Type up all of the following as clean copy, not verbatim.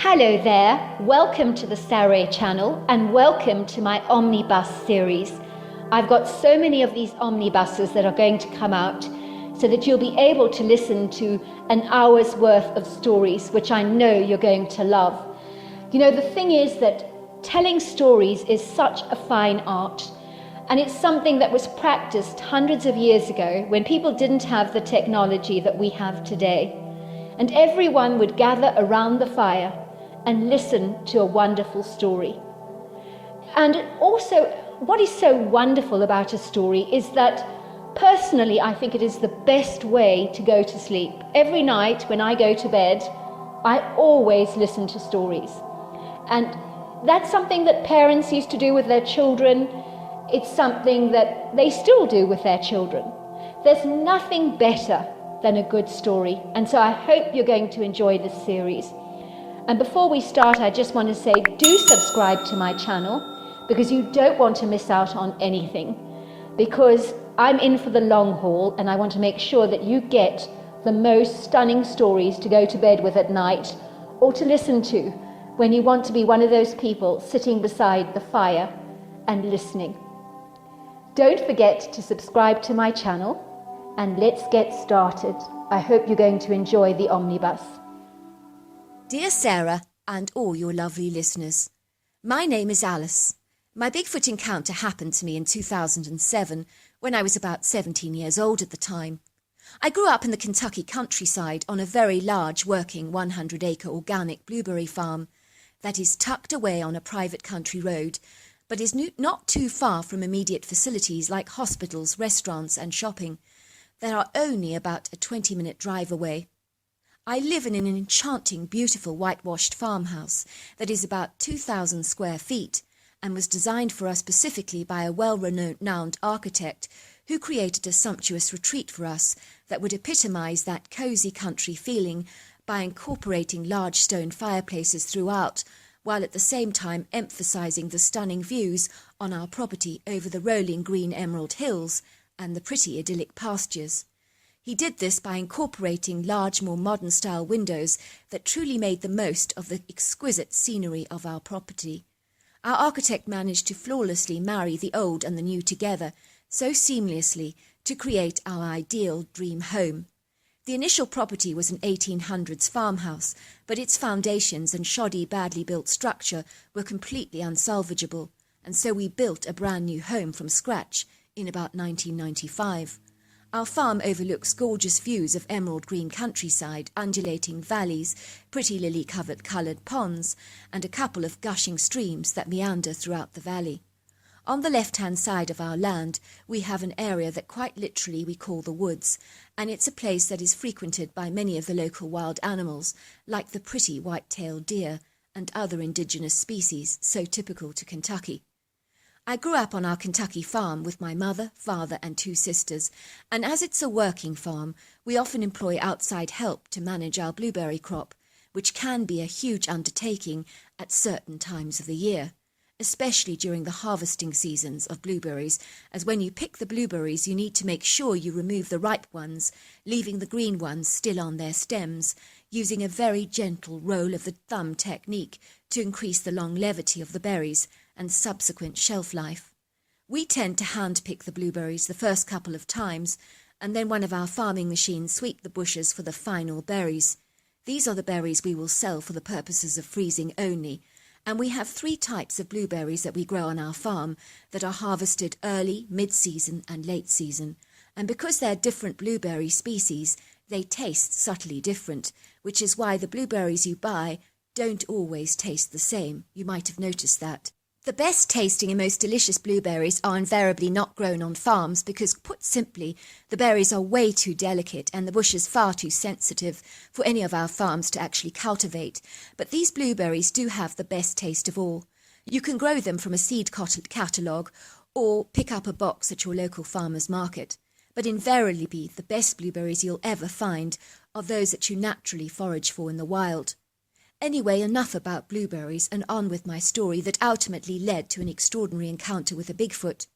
Hello there, welcome to the Saroy channel and welcome to my omnibus series. I've got so many of these omnibuses that are going to come out so that you'll be able to listen to an hour's worth of stories, which I know you're going to love. You know, the thing is that telling stories is such a fine art, and it's something that was practiced hundreds of years ago when people didn't have the technology that we have today. And everyone would gather around the fire and listen to a wonderful story. And also, what is so wonderful about a story is that personally, I think it is the best way to go to sleep. Every night when I go to bed, I always listen to stories. And that's something that parents used to do with their children. It's something that they still do with their children. There's nothing better than a good story. And so I hope you're going to enjoy this series. And before we start, I just want to say, do subscribe to my channel because you don't want to miss out on anything. Because I'm in for the long haul and I want to make sure that you get the most stunning stories to go to bed with at night or to listen to when you want to be one of those people sitting beside the fire and listening. Don't forget to subscribe to my channel and let's get started. I hope you're going to enjoy the omnibus. Dear Sarah and all your lovely listeners, my name is Alice. My Bigfoot encounter happened to me in 2007 when I was about 17 years old at the time. I grew up in the Kentucky countryside on a very large working 100-acre organic blueberry farm that is tucked away on a private country road, but is not too far from immediate facilities like hospitals, restaurants and shopping. They are only about a 20-minute drive away. I live in an enchanting, beautiful whitewashed farmhouse that is about 2,000 square feet and was designed for us specifically by a well-renowned architect who created a sumptuous retreat for us that would epitomize that cozy country feeling by incorporating large stone fireplaces throughout, while at the same time emphasizing the stunning views on our property over the rolling green emerald hills and the pretty idyllic pastures. He did this by incorporating large, more modern-style windows that truly made the most of the exquisite scenery of our property. Our architect managed to flawlessly marry the old and the new together so seamlessly to create our ideal dream home. The initial property was an 1800s farmhouse, but its foundations and shoddy, badly built structure were completely unsalvageable, and so we built a brand new home from scratch in about 1995. Our farm overlooks gorgeous views of emerald green countryside, undulating valleys, pretty lily-covered coloured ponds, and a couple of gushing streams that meander throughout the valley. On the left-hand side of our land, we have an area that quite literally we call the woods, and it's a place that is frequented by many of the local wild animals, like the pretty white-tailed deer and other indigenous species so typical to Kentucky. I grew up on our Kentucky farm with my mother, father and two sisters, and as it's a working farm, we often employ outside help to manage our blueberry crop, which can be a huge undertaking at certain times of the year, especially during the harvesting seasons of blueberries, as when you pick the blueberries you need to make sure you remove the ripe ones, leaving the green ones still on their stems, using a very gentle roll of the thumb technique to increase the longevity of the berries and subsequent shelf life. We tend to hand-pick the blueberries the first couple of times, and then one of our farming machines sweep the bushes for the final berries. These are the berries we will sell for the purposes of freezing only, and we have 3 types of blueberries that we grow on our farm that are harvested early, mid-season and late season, and because they're different blueberry species, they taste subtly different, which is why the blueberries you buy don't always taste the same. You might have noticed that. The best tasting and most delicious blueberries are invariably not grown on farms because, put simply, the berries are way too delicate and the bushes far too sensitive for any of our farms to actually cultivate. But these blueberries do have the best taste of all. You can grow them from a seed catalogue or pick up a box at your local farmer's market. But invariably, the best blueberries you'll ever find are those that you naturally forage for in the wild. Anyway, enough about blueberries and on with my story that ultimately led to an extraordinary encounter with a Bigfoot.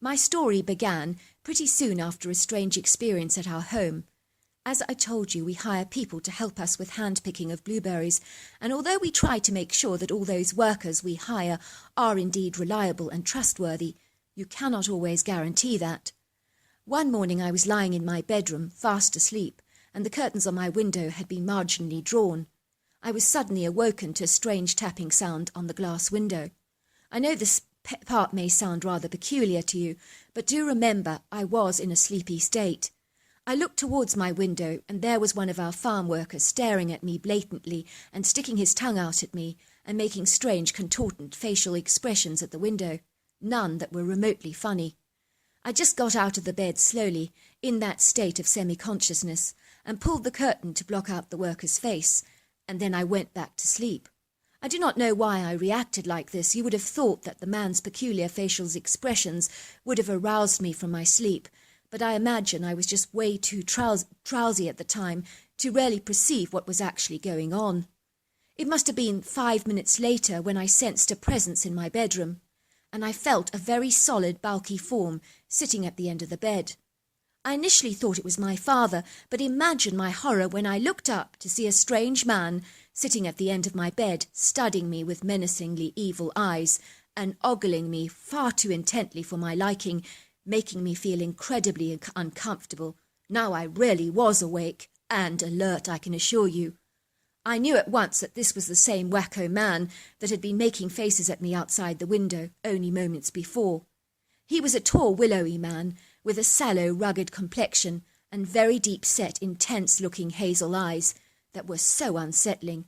My story began pretty soon after a strange experience at our home. As I told you, we hire people to help us with hand-picking of blueberries, and although we try to make sure that all those workers we hire are indeed reliable and trustworthy, you cannot always guarantee that. One morning I was lying in my bedroom, fast asleep, and the curtains on my window had been marginally drawn. I was suddenly awoken to a strange tapping sound on the glass window. I know this part may sound rather peculiar to you, but do remember I was in a sleepy state. I looked towards my window, and there was one of our farm workers staring at me blatantly and sticking his tongue out at me and making strange, contorted facial expressions at the window, none that were remotely funny. I just got out of the bed slowly, in that state of semi-consciousness, and pulled the curtain to block out the worker's face, and then I went back to sleep. I do not know why I reacted like this. You would have thought that the man's peculiar facial expressions would have aroused me from my sleep, but I imagine I was just way too drowsy at the time to really perceive what was actually going on. It must have been 5 minutes later when I sensed a presence in my bedroom, and I felt a very solid, bulky form sitting at the end of the bed. I initially thought it was my father, but imagine my horror when I looked up to see a strange man sitting at the end of my bed, studying me with menacingly evil eyes and ogling me far too intently for my liking, making me feel incredibly uncomfortable. Now I really was awake and alert, I can assure you. I knew at once that this was the same wacko man that had been making faces at me outside the window only moments before. He was a tall, willowy man with a sallow, rugged complexion and very deep-set, intense-looking hazel eyes that were so unsettling.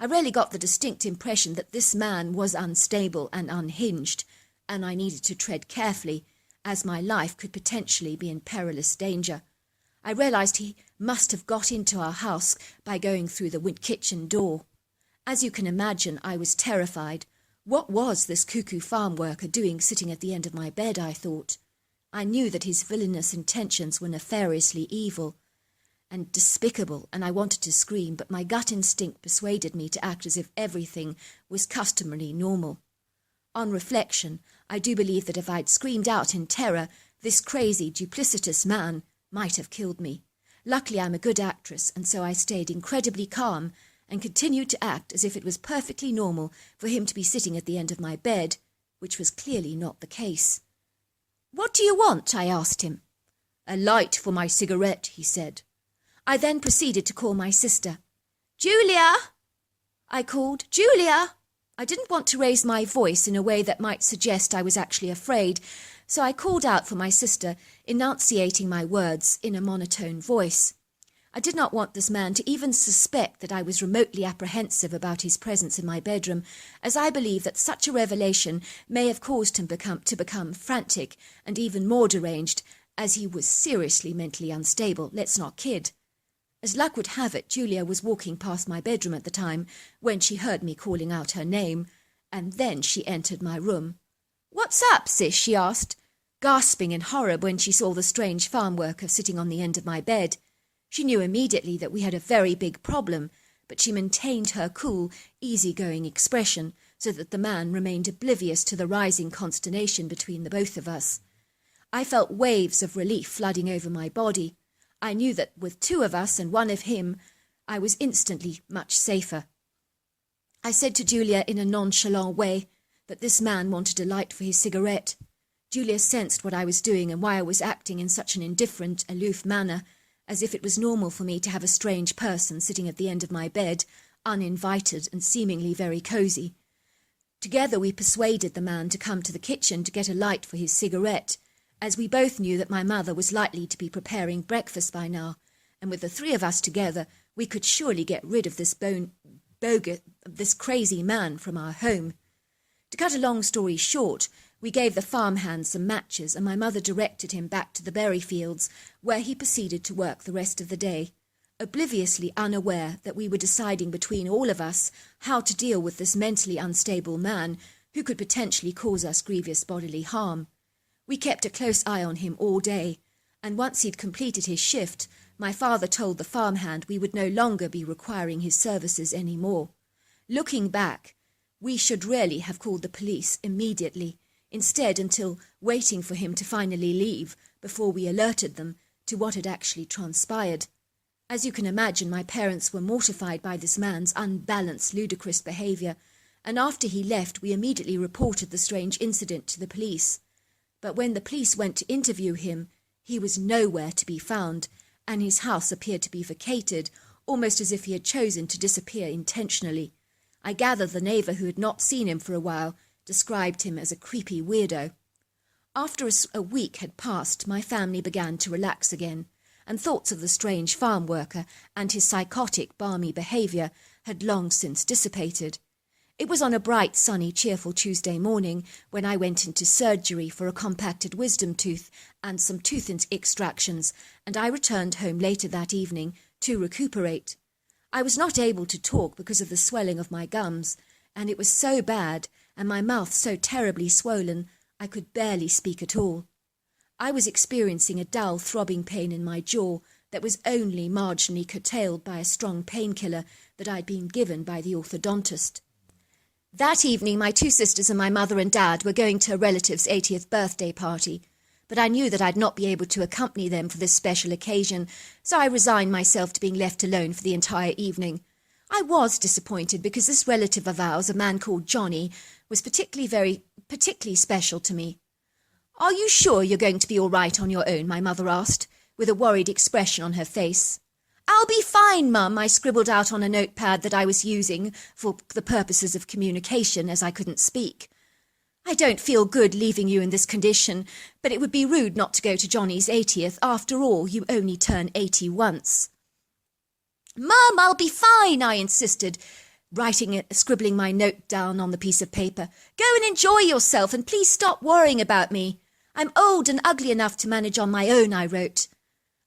I really got the distinct impression that this man was unstable and unhinged, and I needed to tread carefully, as my life could potentially be in perilous danger. I realized he must have got into our house by going through the kitchen door. As you can imagine, I was terrified. What was this cuckoo farm worker doing sitting at the end of my bed, I thought. I knew that his villainous intentions were nefariously evil and despicable, and I wanted to scream, but my gut instinct persuaded me to act as if everything was customarily normal. On reflection, I do believe that if I'd screamed out in terror, this crazy, duplicitous man might have killed me. Luckily, I'm a good actress, and so I stayed incredibly calm and continued to act as if it was perfectly normal for him to be sitting at the end of my bed, which was clearly not the case. "What do you want?" I asked him. "A light for my cigarette," he said. I then proceeded to call my sister. "Julia!" I called. "Julia!" I didn't want to raise my voice in a way that might suggest I was actually afraid, so I called out for my sister, enunciating my words in a monotone voice. I did not want this man to even suspect that I was remotely apprehensive about his presence in my bedroom, as I believe that such a revelation may have caused him to become frantic and even more deranged, as he was seriously mentally unstable, let's not kid. As luck would have it, Julia was walking past my bedroom at the time when she heard me calling out her name, and then she entered my room. "What's up, sis?" she asked, gasping in horror when she saw the strange farm worker sitting on the end of my bed. She knew immediately that we had a very big problem, but she maintained her cool, easygoing expression so that the man remained oblivious to the rising consternation between the both of us. I felt waves of relief flooding over my body. I knew that with two of us and one of him, I was instantly much safer. I said to Julia in a nonchalant way that this man wanted a light for his cigarette. Julia sensed what I was doing and why I was acting in such an indifferent, aloof manner, as if it was normal for me to have a strange person sitting at the end of my bed, uninvited and seemingly very cosy. Together we persuaded the man to come to the kitchen to get a light for his cigarette, as we both knew that my mother was likely to be preparing breakfast by now, and with the three of us together we could surely get rid of this crazy man from our home. To cut a long story short, we gave the farmhand some matches, and my mother directed him back to the berry fields, where he proceeded to work the rest of the day, obliviously unaware that we were deciding between all of us how to deal with this mentally unstable man who could potentially cause us grievous bodily harm. We kept a close eye on him all day, and once he'd completed his shift, my father told the farmhand we would no longer be requiring his services any more. Looking back, we should really have called the police immediately, instead until waiting for him to finally leave before we alerted them to what had actually transpired. As you can imagine, my parents were mortified by this man's unbalanced, ludicrous behaviour, and after he left, we immediately reported the strange incident to the police. But when the police went to interview him, he was nowhere to be found, and his house appeared to be vacated, almost as if he had chosen to disappear intentionally. I gather the neighbour who had not seen him for a while described him as a creepy weirdo. After a week had passed, my family began to relax again, and thoughts of the strange farm worker and his psychotic, balmy behaviour had long since dissipated. It was on a bright, sunny, cheerful Tuesday morning when I went into surgery for a compacted wisdom tooth and some tooth extractions, and I returned home later that evening to recuperate. I was not able to talk because of the swelling of my gums, and it was so bad, and my mouth so terribly swollen, I could barely speak at all. I was experiencing a dull, throbbing pain in my jaw that was only marginally curtailed by a strong painkiller that I'd been given by the orthodontist. That evening, my two sisters and my mother and dad were going to a relative's 80th birthday party, but I knew that I'd not be able to accompany them for this special occasion, so I resigned myself to being left alone for the entire evening. I was disappointed because this relative of ours, a man called Johnny, was particularly special to me. "Are you sure you're going to be all right on your own?" my mother asked, with a worried expression on her face. "I'll be fine, Mum," I scribbled out on a notepad that I was using for the purposes of communication, as I couldn't speak. "I don't feel good leaving you in this condition, but it would be rude not to go to Johnny's 80th. After all, you only turn 80 once." "Mum, I'll be fine," I insisted, scribbling my note down on the piece of paper. "Go and enjoy yourself, and please stop worrying about me. I'm old and ugly enough to manage on my own," I wrote.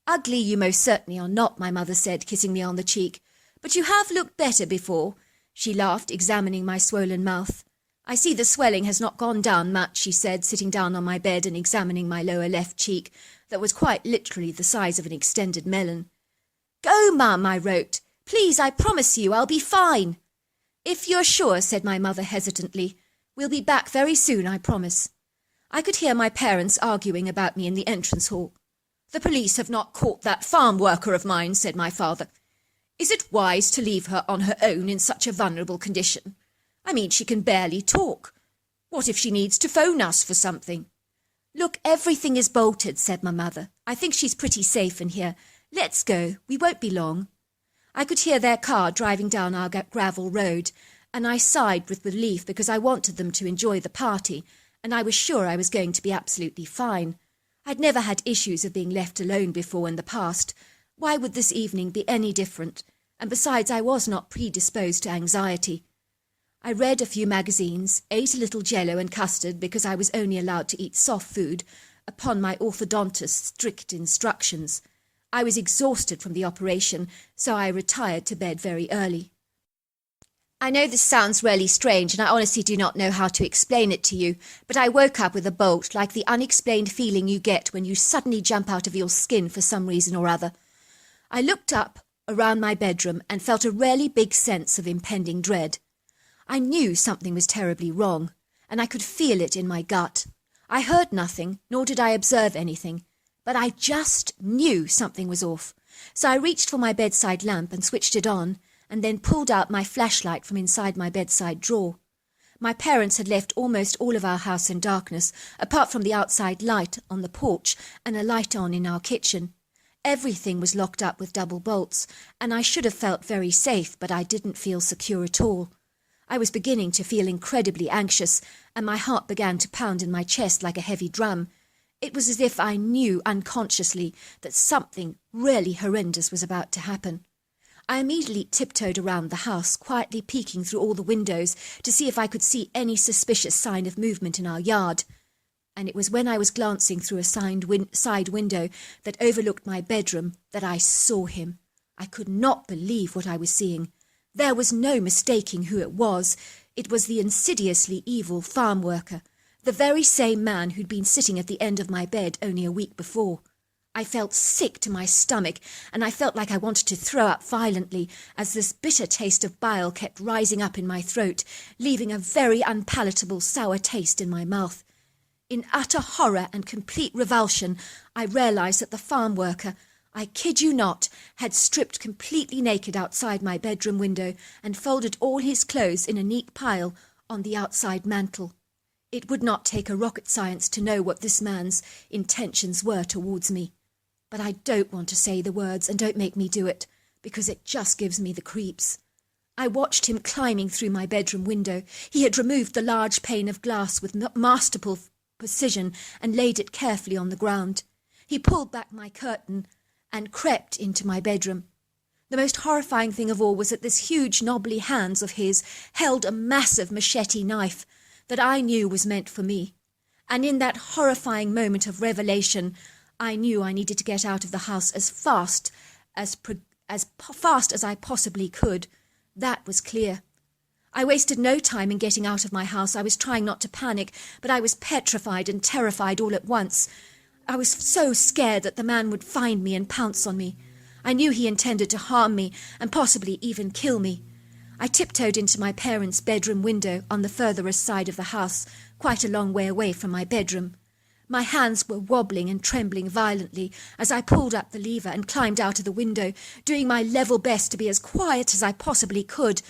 "Ugly you most certainly are not," my mother said, kissing me on the cheek. "But you have looked better before." She laughed, examining my swollen mouth. "I see the swelling has not gone down much," she said, sitting down on my bed and examining my lower left cheek, that was quite literally the size of an extended melon. "Go, Mum," I wrote. "Please, I promise you I'll be fine." "If you're sure," said my mother hesitantly. "We'll be back very soon, I promise." I could hear my parents arguing about me in the entrance hall. "The police have not caught that farm worker of mine," said my father. "Is it wise to leave her on her own in such a vulnerable condition? I mean, she can barely talk. What if she needs to phone us for something?" "Look, everything is bolted," said my mother. "I think she's pretty safe in here. Let's go. We won't be long." I could hear their car driving down our gravel road, and I sighed with relief because I wanted them to enjoy the party, and I was sure I was going to be absolutely fine. I'd never had issues of being left alone before in the past. Why would this evening be any different? And besides, I was not predisposed to anxiety. I read a few magazines, ate a little jello and custard because I was only allowed to eat soft food, upon my orthodontist's strict instructions. I was exhausted from the operation, so I retired to bed very early. I know this sounds really strange, and I honestly do not know how to explain it to you, but I woke up with a bolt, like the unexplained feeling you get when you suddenly jump out of your skin for some reason or other. I looked up around my bedroom and felt a really big sense of impending dread. I knew something was terribly wrong, and I could feel it in my gut. I heard nothing, nor did I observe anything, but I just knew something was off. So I reached for my bedside lamp and switched it on, and then pulled out my flashlight from inside my bedside drawer. My parents had left almost all of our house in darkness, apart from the outside light on the porch and a light on in our kitchen. Everything was locked up with double bolts, and I should have felt very safe, but I didn't feel secure at all. I was beginning to feel incredibly anxious, and my heart began to pound in my chest like a heavy drum. It was as if I knew unconsciously that something really horrendous was about to happen. I immediately tiptoed around the house, quietly peeking through all the windows to see if I could see any suspicious sign of movement in our yard. And it was when I was glancing through a side window that overlooked my bedroom that I saw him. I could not believe what I was seeing. There was no mistaking who it was. It was the insidiously evil farm worker, the very same man who'd been sitting at the end of my bed only a week before. I felt sick to my stomach, and I felt like I wanted to throw up violently as this bitter taste of bile kept rising up in my throat, leaving a very unpalatable sour taste in my mouth. In utter horror and complete revulsion, I realised that the farm worker, I kid you not, had stripped completely naked outside my bedroom window and folded all his clothes in a neat pile on the outside mantel. It would not take a rocket science to know what this man's intentions were towards me. But I don't want to say the words, and don't make me do it, because it just gives me the creeps. I watched him climbing through my bedroom window. He had removed the large pane of glass with masterful precision and laid it carefully on the ground. He pulled back my curtain and crept into my bedroom. The most horrifying thing of all was that this huge knobbly hands of his held a massive machete knife that I knew was meant for me. And in that horrifying moment of revelation, I knew I needed to get out of the house as fast as I possibly could. That was clear. I wasted no time in getting out of my house. I was trying not to panic, but I was petrified and terrified all at once. I was so scared that the man would find me and pounce on me. I knew he intended to harm me and possibly even kill me. I tiptoed into my parents' bedroom window on the furthest side of the house, quite a long way away from my bedroom. My hands were wobbling and trembling violently as I pulled up the lever and climbed out of the window, doing my level best to be as quiet as I possibly could,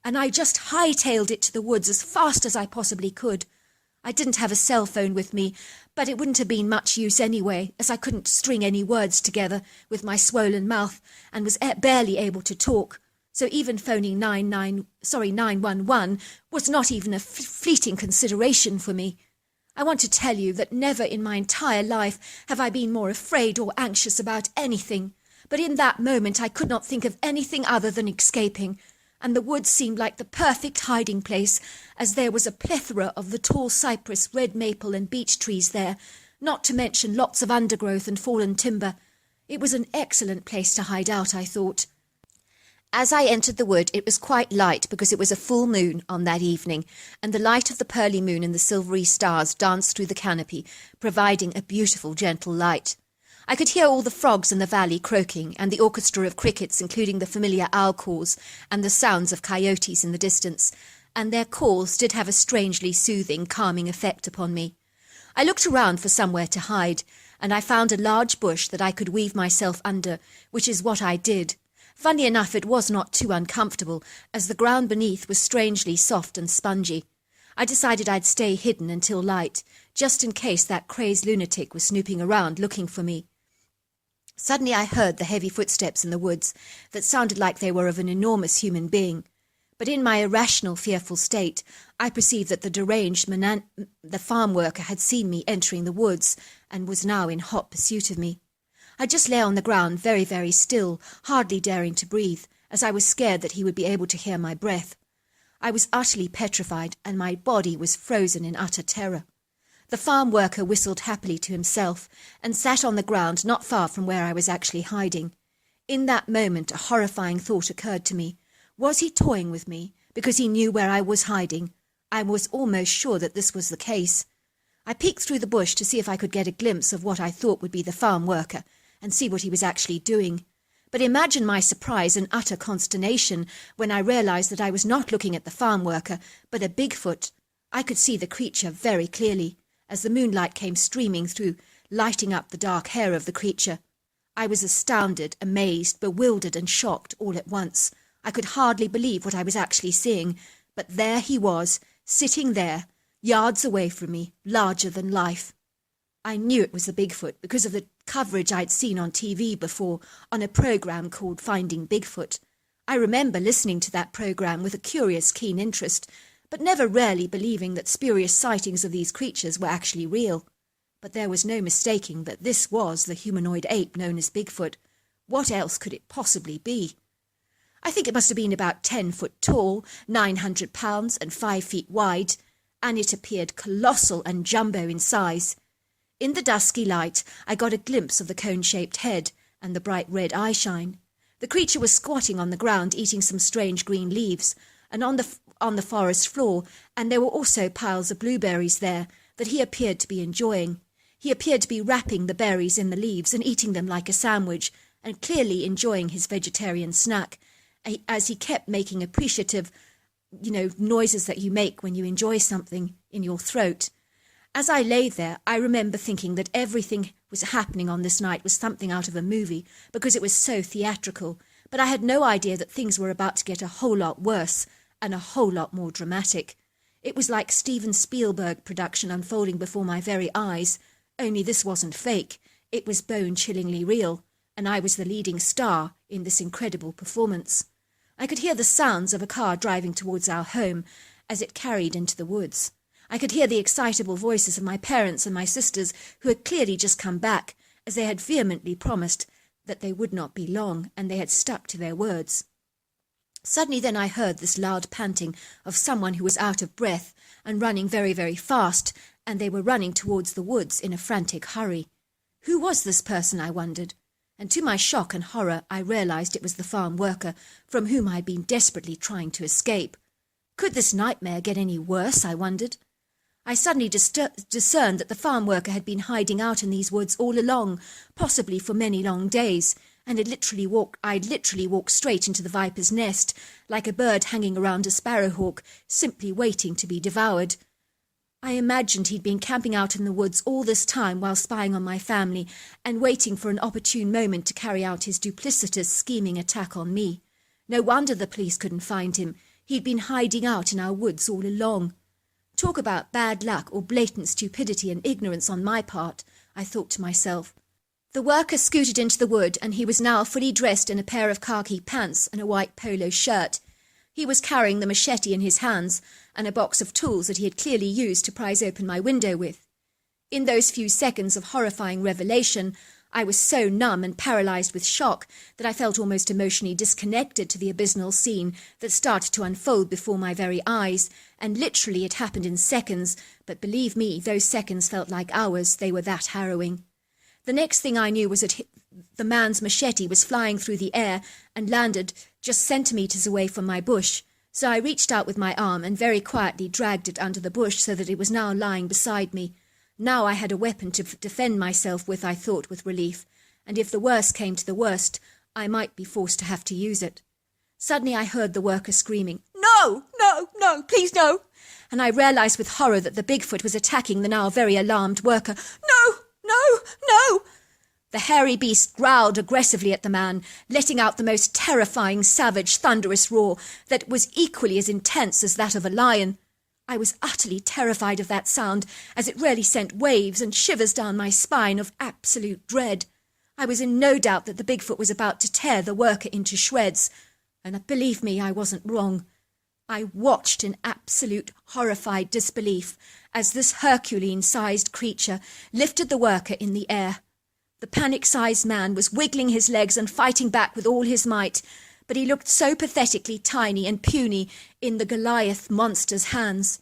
and I just hightailed it to the woods as fast as I possibly could. I didn't have a cell phone with me, but it wouldn't have been much use anyway, as I couldn't string any words together with my swollen mouth and was barely able to talk. So even phoning 911 was not even a fleeting consideration for me. I want to tell you that never in my entire life have I been more afraid or anxious about anything, but in that moment I could not think of anything other than escaping, and the woods seemed like the perfect hiding place, as there was a plethora of the tall cypress, red maple and beech trees there, not to mention lots of undergrowth and fallen timber. It was an excellent place to hide out, I thought. As I entered the wood, it was quite light because it was a full moon on that evening, and the light of the pearly moon and the silvery stars danced through the canopy, providing a beautiful, gentle light. I could hear all the frogs in the valley croaking, and the orchestra of crickets, including the familiar owl calls and the sounds of coyotes in the distance, and their calls did have a strangely soothing, calming effect upon me. I looked around for somewhere to hide, and I found a large bush that I could weave myself under, which is what I did. Funny enough, it was not too uncomfortable, as the ground beneath was strangely soft and spongy. I decided I'd stay hidden until light, just in case that crazed lunatic was snooping around looking for me. Suddenly I heard the heavy footsteps in the woods that sounded like they were of an enormous human being. But in my irrational, fearful state, I perceived that the deranged the farm worker had seen me entering the woods and was now in hot pursuit of me. I just lay on the ground very, very still, hardly daring to breathe, as I was scared that he would be able to hear my breath. I was utterly petrified, and my body was frozen in utter terror. The farm worker whistled happily to himself, and sat on the ground not far from where I was actually hiding. In that moment a horrifying thought occurred to me. Was he toying with me, because he knew where I was hiding? I was almost sure that this was the case. I peeked through the bush to see if I could get a glimpse of what I thought would be the farm worker, and see what he was actually doing. But imagine my surprise and utter consternation when I realized that I was not looking at the farm worker, but a Bigfoot. I could see the creature very clearly, as the moonlight came streaming through, lighting up the dark hair of the creature. I was astounded, amazed, bewildered and shocked all at once. I could hardly believe what I was actually seeing, but there he was, sitting there, yards away from me, larger than life. I knew it was the Bigfoot because of the coverage I'd seen on TV before on a program called Finding Bigfoot. I remember listening to that program with a curious, keen interest, but never really believing that spurious sightings of these creatures were actually real. But there was no mistaking that this was the humanoid ape known as Bigfoot. What else could it possibly be? I think it must have been about 10 foot tall, 900 pounds and 5 feet wide, and it appeared colossal and jumbo in size. In the dusky light, I got a glimpse of the cone-shaped head and the bright red eyeshine. The creature was squatting on the ground, eating some strange green leaves, and on the forest floor, and there were also piles of blueberries there that he appeared to be enjoying. He appeared to be wrapping the berries in the leaves and eating them like a sandwich, and clearly enjoying his vegetarian snack, as he kept making appreciative, noises that you make when you enjoy something in your throat. As I lay there, I remember thinking that everything was happening on this night was something out of a movie, because it was so theatrical, but I had no idea that things were about to get a whole lot worse and a whole lot more dramatic. It was like Steven Spielberg production unfolding before my very eyes, only this wasn't fake. It was bone-chillingly real, and I was the leading star in this incredible performance. I could hear the sounds of a car driving towards our home as it carried into the woods. I could hear the excitable voices of my parents and my sisters, who had clearly just come back, as they had vehemently promised that they would not be long, and they had stuck to their words. Suddenly then I heard this loud panting of someone who was out of breath and running very, very fast, and they were running towards the woods in a frantic hurry. Who was this person, I wondered? And to my shock and horror I realized it was the farm worker from whom I had been desperately trying to escape. Could this nightmare get any worse, I wondered? I suddenly discerned that the farm worker had been hiding out in these woods all along, possibly for many long days, and I'd literally walked straight into the viper's nest, like a bird hanging around a sparrowhawk, simply waiting to be devoured. I imagined he'd been camping out in the woods all this time while spying on my family, and waiting for an opportune moment to carry out his duplicitous, scheming attack on me. No wonder the police couldn't find him. He'd been hiding out in our woods all along. Talk about bad luck or blatant stupidity and ignorance on my part, I thought to myself. The worker scooted into the wood, and he was now fully dressed in a pair of khaki pants and a white polo shirt. He was carrying the machete in his hands and a box of tools that he had clearly used to prise open my window with. In those few seconds of horrifying revelation, I was so numb and paralysed with shock that I felt almost emotionally disconnected to the abysmal scene that started to unfold before my very eyes, and literally it happened in seconds, but believe me, those seconds felt like hours, they were that harrowing. The next thing I knew was that the man's machete was flying through the air and landed just centimetres away from my bush, so I reached out with my arm and very quietly dragged it under the bush so that it was now lying beside me. Now I had a weapon to defend myself with, I thought with relief, and if the worst came to the worst, I might be forced to have to use it. Suddenly I heard the worker screaming, "No, no, no, please no!" And I realised with horror that the Bigfoot was attacking the now very alarmed worker. "No, no, no!" The hairy beast growled aggressively at the man, letting out the most terrifying, savage, thunderous roar that was equally as intense as that of a lion. I was utterly terrified of that sound, as it really sent waves and shivers down my spine of absolute dread. I was in no doubt that the Bigfoot was about to tear the worker into shreds, and believe me, I wasn't wrong. I watched in absolute horrified disbelief as this Herculean-sized creature lifted the worker in the air. The panic-sized man was wiggling his legs and fighting back with all his might, but he looked so pathetically tiny and puny in the Goliath monster's hands.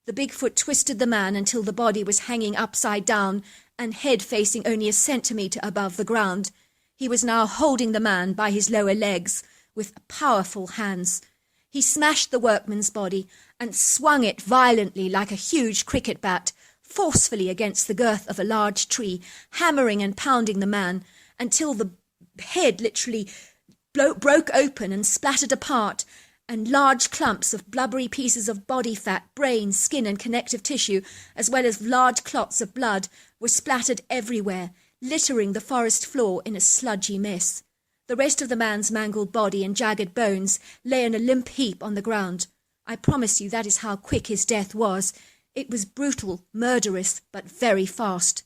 The Bigfoot twisted the man until the body was hanging upside down and head facing only a centimetre above the ground. He was now holding the man by his lower legs with powerful hands. He smashed the workman's body and swung it violently like a huge cricket bat, forcefully against the girth of a large tree, hammering and pounding the man until the head literally broke open and splattered apart, and large clumps of blubbery pieces of body fat, brain, skin and connective tissue, as well as large clots of blood, were splattered everywhere, littering the forest floor in a sludgy mess. The rest of the man's mangled body and jagged bones lay in a limp heap on the ground. I promise you that is how quick his death was. It was brutal, murderous, but very fast.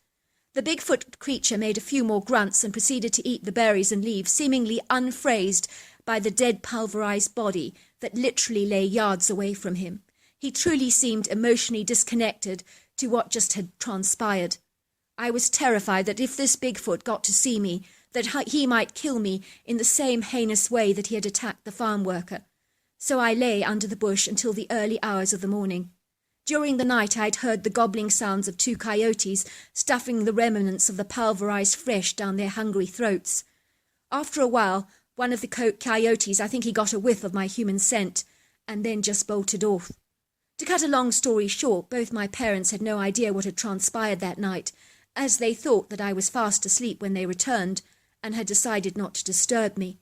The Bigfoot creature made a few more grunts and proceeded to eat the berries and leaves, seemingly unfazed by the dead pulverized body that literally lay yards away from him. He truly seemed emotionally disconnected to what just had transpired. I was terrified that if this Bigfoot got to see me, that he might kill me in the same heinous way that he had attacked the farm worker. So I lay under the bush until the early hours of the morning. During the night I had heard the gobbling sounds of 2 coyotes stuffing the remnants of the pulverized flesh down their hungry throats. After a while, one of the coyotes, I think he got a whiff of my human scent, and then just bolted off. To cut a long story short, both my parents had no idea what had transpired that night, as they thought that I was fast asleep when they returned, and had decided not to disturb me.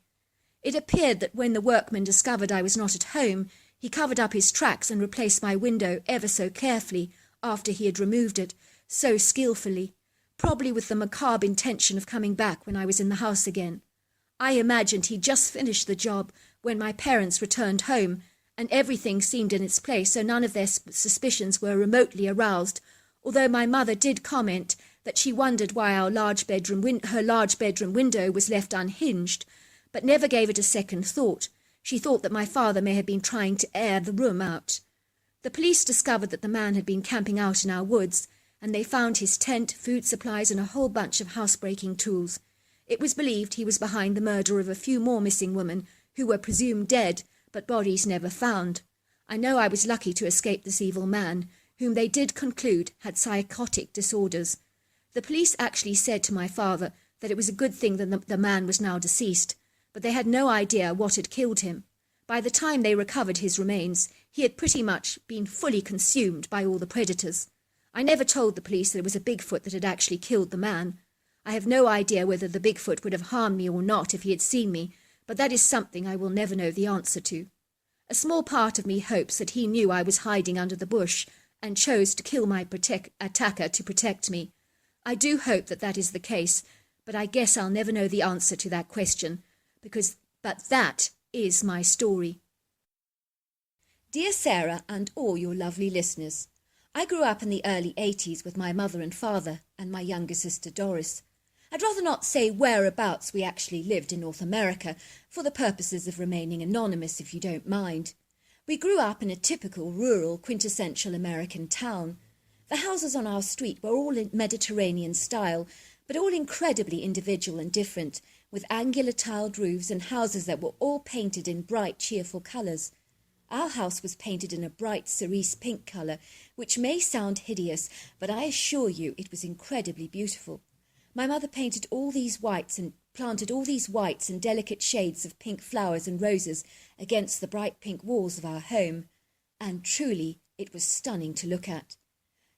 It appeared that when the workman discovered I was not at home, he covered up his tracks and replaced my window ever so carefully after he had removed it, so skillfully. probably with the macabre intention of coming back when I was in the house again. I imagined he'd just finished the job when my parents returned home, and everything seemed in its place, so none of their suspicions were remotely aroused, although my mother did comment that she wondered why her large bedroom window was left unhinged, but never gave it a second thought. She thought that my father may have been trying to air the room out. The police discovered that the man had been camping out in our woods, and they found his tent, food supplies, and a whole bunch of housebreaking tools. It was believed he was behind the murder of a few more missing women who were presumed dead, but bodies never found. I know I was lucky to escape this evil man, whom they did conclude had psychotic disorders. The police actually said to my father that it was a good thing that the man was now deceased, but they had no idea what had killed him. By the time they recovered his remains, he had pretty much been fully consumed by all the predators. I never told the police that it was a Bigfoot that had actually killed the man. I have no idea whether the Bigfoot would have harmed me or not if he had seen me, but that is something I will never know the answer to. A small part of me hopes that he knew I was hiding under the bush and chose to kill my attacker to protect me. I do hope that that is the case, but I guess I'll never know the answer to that question, but that is my story. Dear Sarah and all your lovely listeners, I grew up in the early 80s with my mother and father and my younger sister Doris. I'd rather not say whereabouts we actually lived in North America, for the purposes of remaining anonymous, if you don't mind. We grew up in a typical rural, quintessential American town. The houses on our street were all in Mediterranean style, but all incredibly individual and different, with angular tiled roofs and houses that were all painted in bright, cheerful colours. Our house was painted in a bright cerise pink colour, which may sound hideous, but I assure you it was incredibly beautiful. My mother painted all these whites and planted all these whites and delicate shades of pink flowers and roses against the bright pink walls of our home, and truly it was stunning to look at.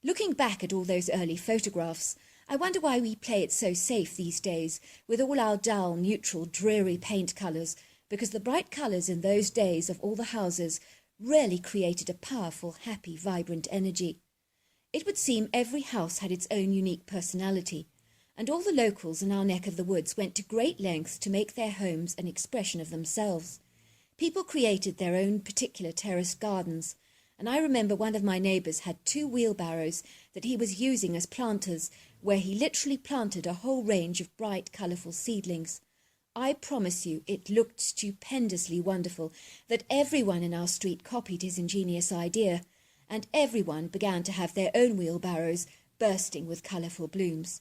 Looking back at all those early photographs, I wonder why we play it so safe these days with all our dull, neutral, dreary paint colours, because the bright colours in those days of all the houses really created a powerful, happy, vibrant energy. It would seem every house had its own unique personality, and all the locals in our neck of the woods went to great lengths to make their homes an expression of themselves. People created their own particular terraced gardens, and I remember one of my neighbours had 2 wheelbarrows that he was using as planters, where he literally planted a whole range of bright, colourful seedlings. I promise you it looked stupendously wonderful that everyone in our street copied his ingenious idea, and everyone began to have their own wheelbarrows bursting with colourful blooms.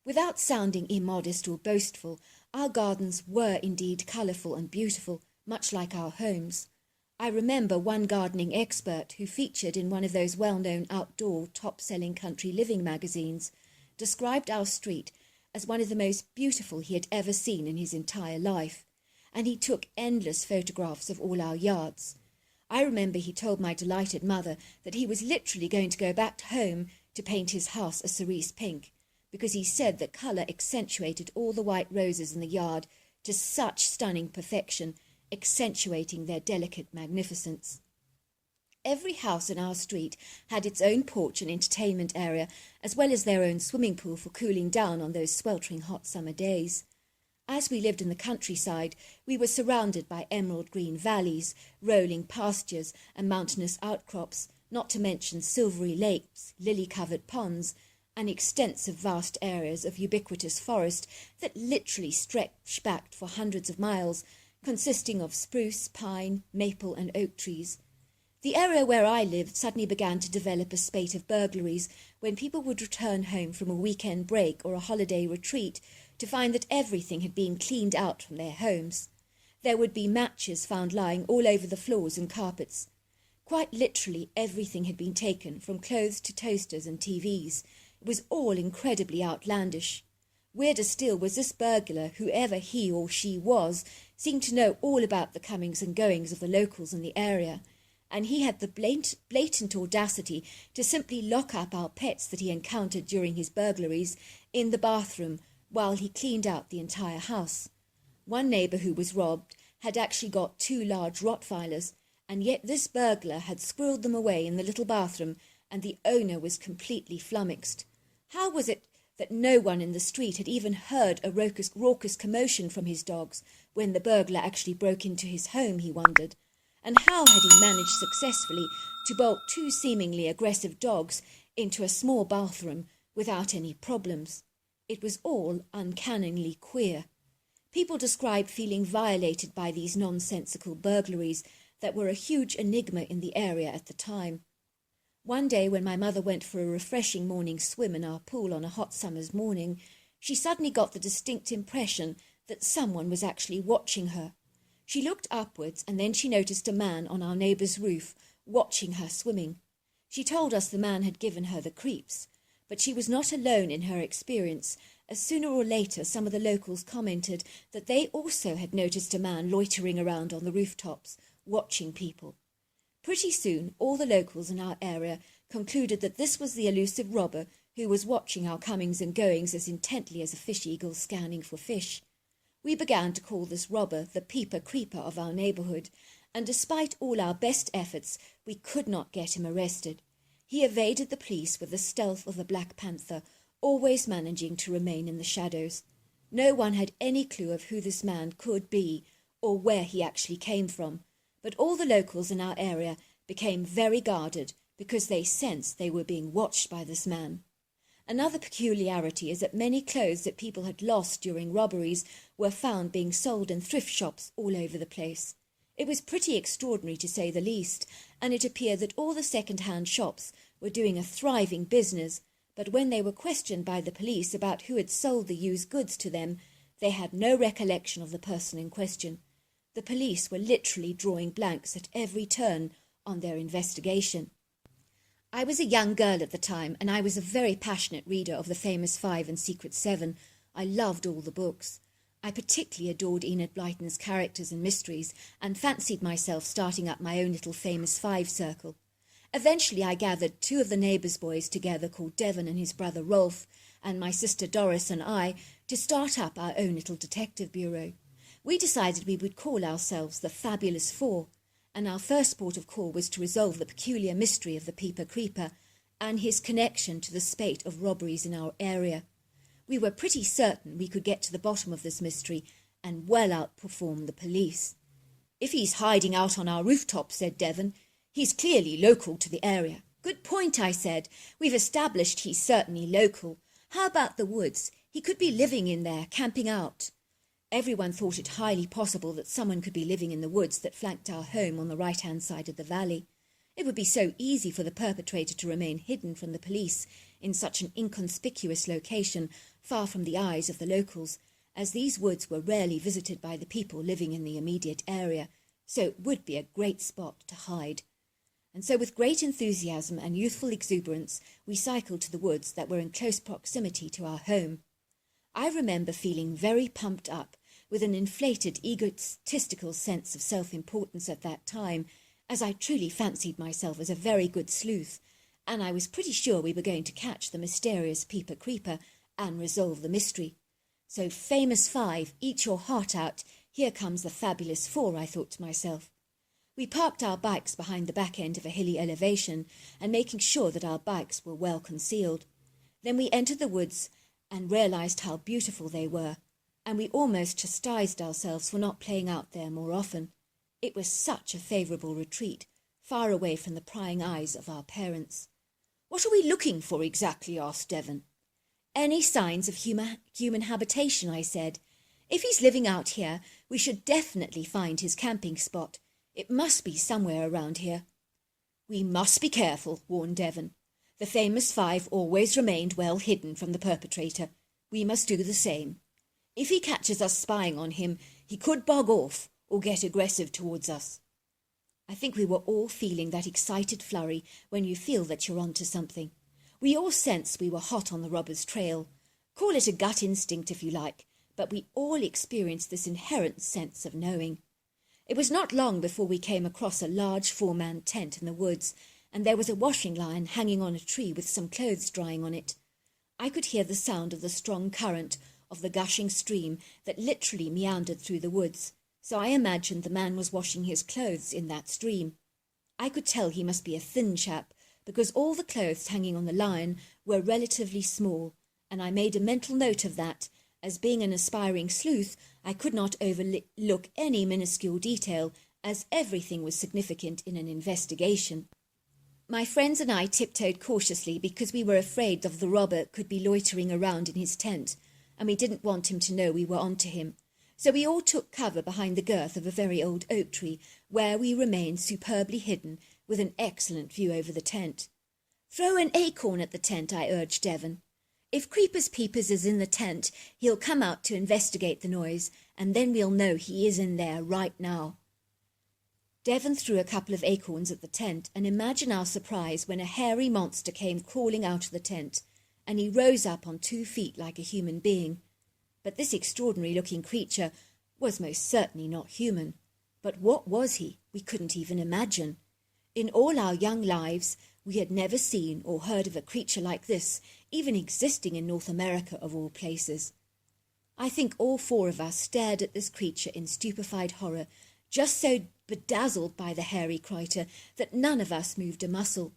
Without sounding immodest or boastful, our gardens were indeed colourful and beautiful, much like our homes. I remember one gardening expert who featured in one of those well-known outdoor top-selling country living magazines described our street as one of the most beautiful he had ever seen in his entire life, and he took endless photographs of all our yards. I remember he told my delighted mother that he was literally going to go back home to paint his house a cerise pink, because he said that colour accentuated all the white roses in the yard to such stunning perfection, accentuating their delicate magnificence. Every house in our street had its own porch and entertainment area, as well as their own swimming pool for cooling down on those sweltering hot summer days. As we lived in the countryside, we were surrounded by emerald green valleys, rolling pastures and mountainous outcrops, not to mention silvery lakes, lily-covered ponds, and extensive vast areas of ubiquitous forest that literally stretched back for hundreds of miles, consisting of spruce, pine, maple and oak trees. The area where I lived suddenly began to develop a spate of burglaries when people would return home from a weekend break or a holiday retreat to find that everything had been cleaned out from their homes. There would be matches found lying all over the floors and carpets. Quite literally everything had been taken, from clothes to toasters and TVs. It was all incredibly outlandish. Weirder still was this burglar, whoever he or she was, seemed to know all about the comings and goings of the locals in the area, and he had the blatant audacity to simply lock up our pets that he encountered during his burglaries in the bathroom while he cleaned out the entire house. One neighbour who was robbed had actually got 2 large Rottweilers, and yet this burglar had squirreled them away in the little bathroom, and the owner was completely flummoxed. How was it that no one in the street had even heard a raucous commotion from his dogs when the burglar actually broke into his home, he wondered. And how had he managed successfully to bolt two seemingly aggressive dogs into a small bathroom without any problems? It was all uncannily queer. People described feeling violated by these nonsensical burglaries that were a huge enigma in the area at the time. One day when my mother went for a refreshing morning swim in our pool on a hot summer's morning, she suddenly got the distinct impression that someone was actually watching her. She looked upwards and then she noticed a man on our neighbour's roof watching her swimming. She told us the man had given her the creeps, but she was not alone in her experience, as sooner or later some of the locals commented that they also had noticed a man loitering around on the rooftops, watching people. Pretty soon, all the locals in our area concluded that this was the elusive robber who was watching our comings and goings as intently as a fish eagle scanning for fish. We began to call this robber the peeper creeper of our neighbourhood, and despite all our best efforts, we could not get him arrested. He evaded the police with the stealth of the Black Panther, always managing to remain in the shadows. No one had any clue of who this man could be or where he actually came from, but all the locals in our area became very guarded because they sensed they were being watched by this man. Another peculiarity is that many clothes that people had lost during robberies were found being sold in thrift shops all over the place. It was pretty extraordinary to say the least, and it appeared that all the second-hand shops were doing a thriving business, but when they were questioned by the police about who had sold the used goods to them, they had no recollection of the person in question. The police were literally drawing blanks at every turn on their investigation. I was a young girl at the time, and I was a very passionate reader of the famous Five and Secret Seven. I loved all the books. I particularly adored Enid Blyton's characters and mysteries, and fancied myself starting up my own little famous Five circle. Eventually I gathered two of the neighbours' boys together called Devon and his brother Rolf, and my sister Doris and I, to start up our own little detective bureau. We decided we would call ourselves the Fabulous Four, and our first port of call was to resolve the peculiar mystery of the Peeper Creeper and his connection to the spate of robberies in our area. We were pretty certain we could get to the bottom of this mystery and well outperform the police. "If he's hiding out on our rooftop," said Devon, "he's clearly local to the area." "Good point," I said. "We've established he's certainly local. How about the woods? He could be living in there, camping out." Everyone thought it highly possible that someone could be living in the woods that flanked our home on the right-hand side of the valley. It would be so easy for the perpetrator to remain hidden from the police in such an inconspicuous location, far from the eyes of the locals, as these woods were rarely visited by the people living in the immediate area, so it would be a great spot to hide. And so with great enthusiasm and youthful exuberance, we cycled to the woods that were in close proximity to our home. I remember feeling very pumped up, with an inflated, egotistical sense of self-importance at that time, as I truly fancied myself as a very good sleuth, and I was pretty sure we were going to catch the mysterious Peeper Creeper and resolve the mystery. So, famous Five, eat your heart out, here comes the Fabulous Four, I thought to myself. We parked our bikes behind the back end of a hilly elevation, and making sure that our bikes were well concealed. Then we entered the woods and realised how beautiful they were, and we almost chastised ourselves for not playing out there more often. It was such a favourable retreat, far away from the prying eyes of our parents. "What are we looking for exactly?" asked Devon. "Any signs of human habitation," I said. "If he's living out here, we should definitely find his camping spot. It must be somewhere around here." "We must be careful," warned Devon. "The famous Five always remained well hidden from the perpetrator. We must do the same. If he catches us spying on him, he could bog off or get aggressive towards us." I think we were all feeling that excited flurry when you feel that you're onto something. We all sensed we were hot on the robber's trail. Call it a gut instinct if you like, but we all experienced this inherent sense of knowing. It was not long before we came across a large four-man tent in the woods, and there was a washing line hanging on a tree with some clothes drying on it. I could hear the sound of the strong current of the gushing stream that literally meandered through the woods, so I imagined the man was washing his clothes in that stream. I could tell he must be a thin chap, because all the clothes hanging on the line were relatively small, and I made a mental note of that. As being an aspiring sleuth, I could not overlook any minuscule detail, as everything was significant in an investigation. My friends and I tiptoed cautiously because we were afraid of the robber could be loitering around in his tent, and we didn't want him to know we were onto him. So we all took cover behind the girth of a very old oak tree, where we remained superbly hidden, with an excellent view over the tent. "Throw an acorn at the tent," I urged Devon. "If Creepers Peepers is in the tent, he'll come out to investigate the noise, and then we'll know he is in there right now." Devon threw a couple of acorns at the tent, and imagine our surprise when a hairy monster came crawling out of the tent, and he rose up on 2 feet like a human being. But this extraordinary-looking creature was most certainly not human. But what was he? We couldn't even imagine. In all our young lives, we had never seen or heard of a creature like this, even existing in North America of all places. I think all 4 of us stared at this creature in stupefied horror, just so bedazzled by the hairy critter that none of us moved a muscle.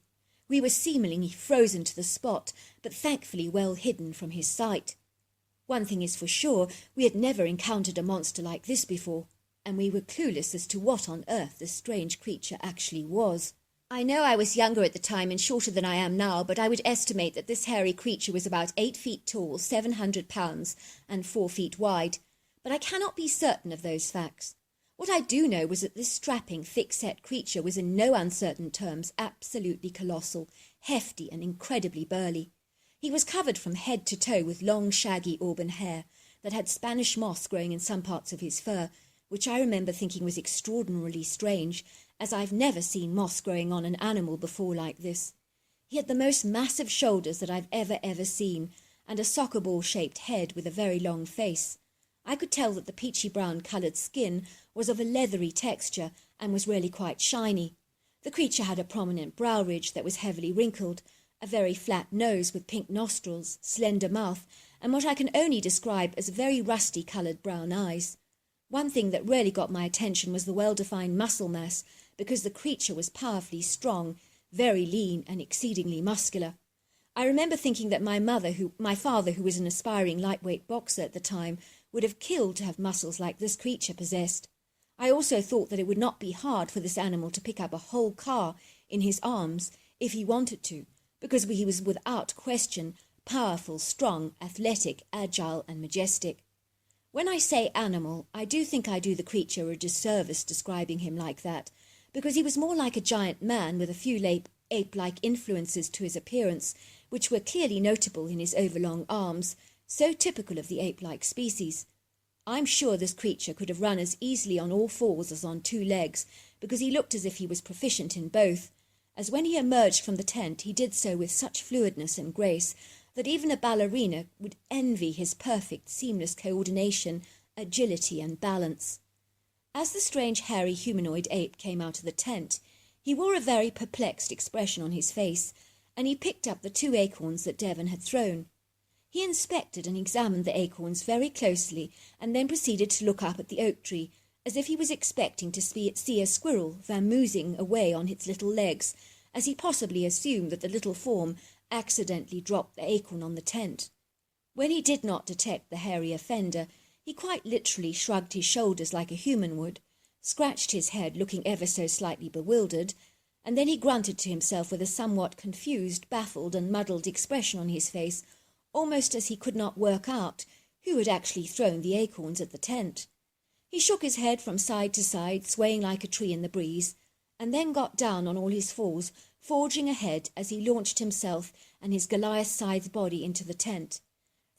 We were seemingly frozen to the spot, but thankfully well hidden from his sight. One thing is for sure, we had never encountered a monster like this before, and we were clueless as to what on earth this strange creature actually was. I know I was younger at the time and shorter than I am now, but I would estimate that this hairy creature was about 8 feet tall, 700 pounds, and 4 feet wide, but I cannot be certain of those facts. What I do know was that this strapping, thick-set creature was in no uncertain terms absolutely colossal, hefty, and incredibly burly. He was covered from head to toe with long, shaggy auburn hair that had Spanish moss growing in some parts of his fur, which I remember thinking was extraordinarily strange, as I've never seen moss growing on an animal before like this. He had the most massive shoulders that I've ever seen, and a soccer ball-shaped head with a very long face. I could tell that the peachy-brown coloured skin was of a leathery texture and was really quite shiny. The creature had a prominent brow ridge that was heavily wrinkled, a very flat nose with pink nostrils, slender mouth, and what I can only describe as very rusty-coloured brown eyes. One thing that really got my attention was the well-defined muscle mass, because the creature was powerfully strong, very lean, and exceedingly muscular. I remember thinking that my father, who was an aspiring lightweight boxer at the time, would have killed to have muscles like this creature possessed. I also thought that it would not be hard for this animal to pick up a whole car in his arms if he wanted to, because he was without question powerful, strong, athletic, agile, and majestic. When I say animal, I do think I do the creature a disservice describing him like that, because he was more like a giant man with a few ape-like influences to his appearance, which were clearly notable in his overlong arms, so typical of the ape-like species. I'm sure this creature could have run as easily on all 4s as on 2 legs, because he looked as if he was proficient in both, as when he emerged from the tent he did so with such fluidness and grace that even a ballerina would envy his perfect, seamless coordination, agility, and balance. As the strange hairy humanoid ape came out of the tent, he wore a very perplexed expression on his face, and he picked up the 2 acorns that Devon had thrown. He inspected and examined the acorns very closely, and then proceeded to look up at the oak tree, as if he was expecting to see a squirrel vamoosing away on its little legs, as he possibly assumed that the little form accidentally dropped the acorn on the tent. When he did not detect the hairy offender, he quite literally shrugged his shoulders like a human would, scratched his head looking ever so slightly bewildered, and then he grunted to himself with a somewhat confused, baffled, and muddled expression on his face, almost as he could not work out who had actually thrown the acorns at the tent. He shook his head from side to side, swaying like a tree in the breeze, and then got down on all his 4s, forging ahead as he launched himself and his Goliath-sized body into the tent,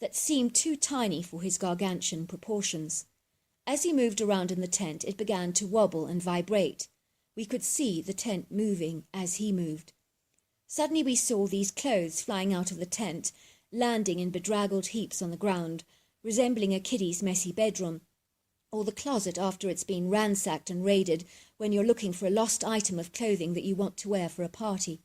that seemed too tiny for his gargantuan proportions. As he moved around in the tent, it began to wobble and vibrate. We could see the tent moving as he moved. Suddenly we saw these clothes flying out of the tent, landing in bedraggled heaps on the ground, resembling a kiddie's messy bedroom, or the closet after it's been ransacked and raided when you're looking for a lost item of clothing that you want to wear for a party.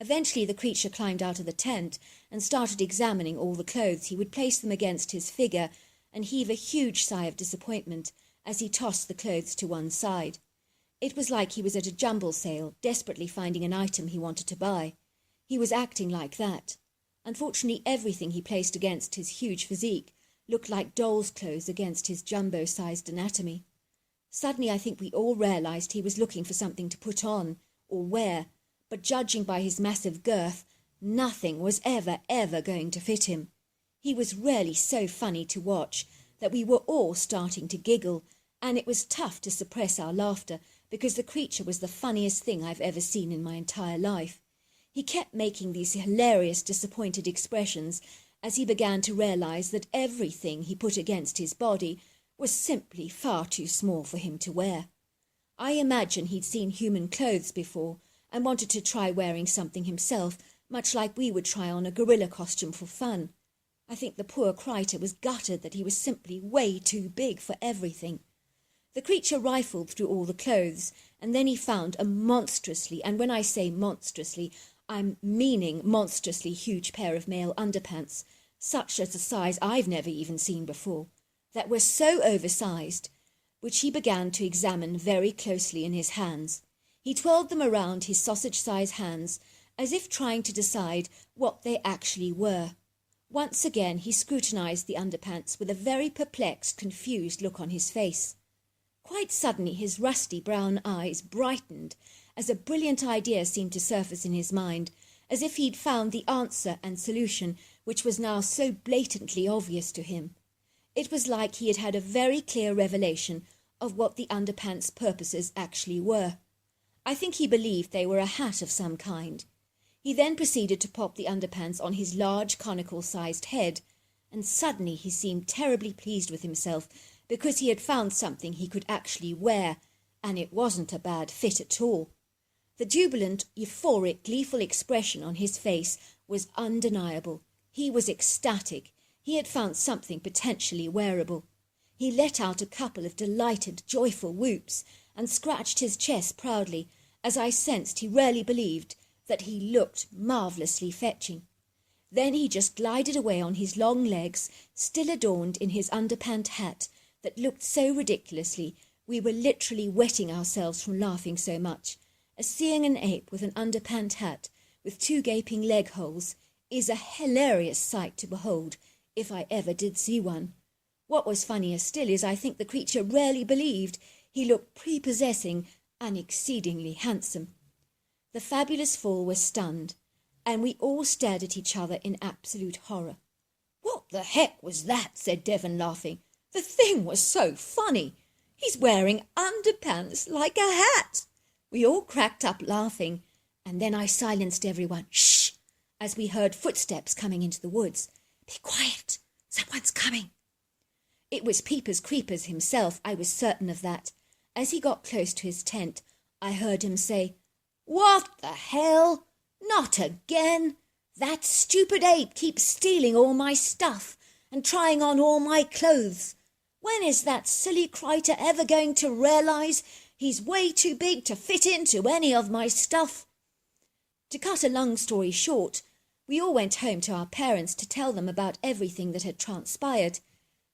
Eventually the creature climbed out of the tent and started examining all the clothes. He would place them against his figure and heave a huge sigh of disappointment as he tossed the clothes to one side. It was like he was at a jumble sale, desperately finding an item he wanted to buy. He was acting like that. Unfortunately, everything he placed against his huge physique looked like doll's clothes against his jumbo-sized anatomy. Suddenly, I think we all realized he was looking for something to put on or wear, but judging by his massive girth, nothing was ever going to fit him. He was really so funny to watch that we were all starting to giggle, and it was tough to suppress our laughter because the creature was the funniest thing I've ever seen in my entire life. He kept making these hilarious, disappointed expressions as he began to realize that everything he put against his body was simply far too small for him to wear. I imagine he'd seen human clothes before and wanted to try wearing something himself, much like we would try on a gorilla costume for fun. I think the poor critter was gutted that he was simply way too big for everything. The creature rifled through all the clothes, and then he found a monstrously, and when I say monstrously, I'm meaning monstrously huge pair of male underpants, such as a size I've never even seen before, that were so oversized, which he began to examine very closely in his hands. He twirled them around his sausage-sized hands, as if trying to decide what they actually were. Once again he scrutinized the underpants with a very perplexed, confused look on his face. Quite suddenly his rusty brown eyes brightened as a brilliant idea seemed to surface in his mind, as if he'd found the answer and solution which was now so blatantly obvious to him. It was like he had had a very clear revelation of what the underpants' purposes actually were. I think he believed they were a hat of some kind. He then proceeded to pop the underpants on his large conical-sized head, and suddenly he seemed terribly pleased with himself because he had found something he could actually wear, and it wasn't a bad fit at all. The jubilant, euphoric, gleeful expression on his face was undeniable. He was ecstatic. He had found something potentially wearable. He let out a couple of delighted, joyful whoops and scratched his chest proudly, as I sensed he really believed that he looked marvellously fetching. Then he just glided away on his long legs, still adorned in his underpant hat that looked so ridiculously we were literally wetting ourselves from laughing so much, as seeing an ape with an underpant hat with 2 gaping leg holes is a hilarious sight to behold, if I ever did see one. What was funnier still is I think the creature really believed he looked prepossessing and exceedingly handsome. The fabulous four were stunned, and we all stared at each other in absolute horror. "What the heck was that?" said Devon, laughing. "The thing was so funny. He's wearing underpants like a hat." We all cracked up laughing, and then I silenced everyone, "Shh," as we heard footsteps coming into the woods. "Be quiet, someone's coming." It was Peepers Creepers himself, I was certain of that. As he got close to his tent, I heard him say, "What the hell? Not again! That stupid ape keeps stealing all my stuff and trying on all my clothes. When is that silly critter ever going to realize he's way too big to fit into any of my stuff?" To cut a long story short, we all went home to our parents to tell them about everything that had transpired.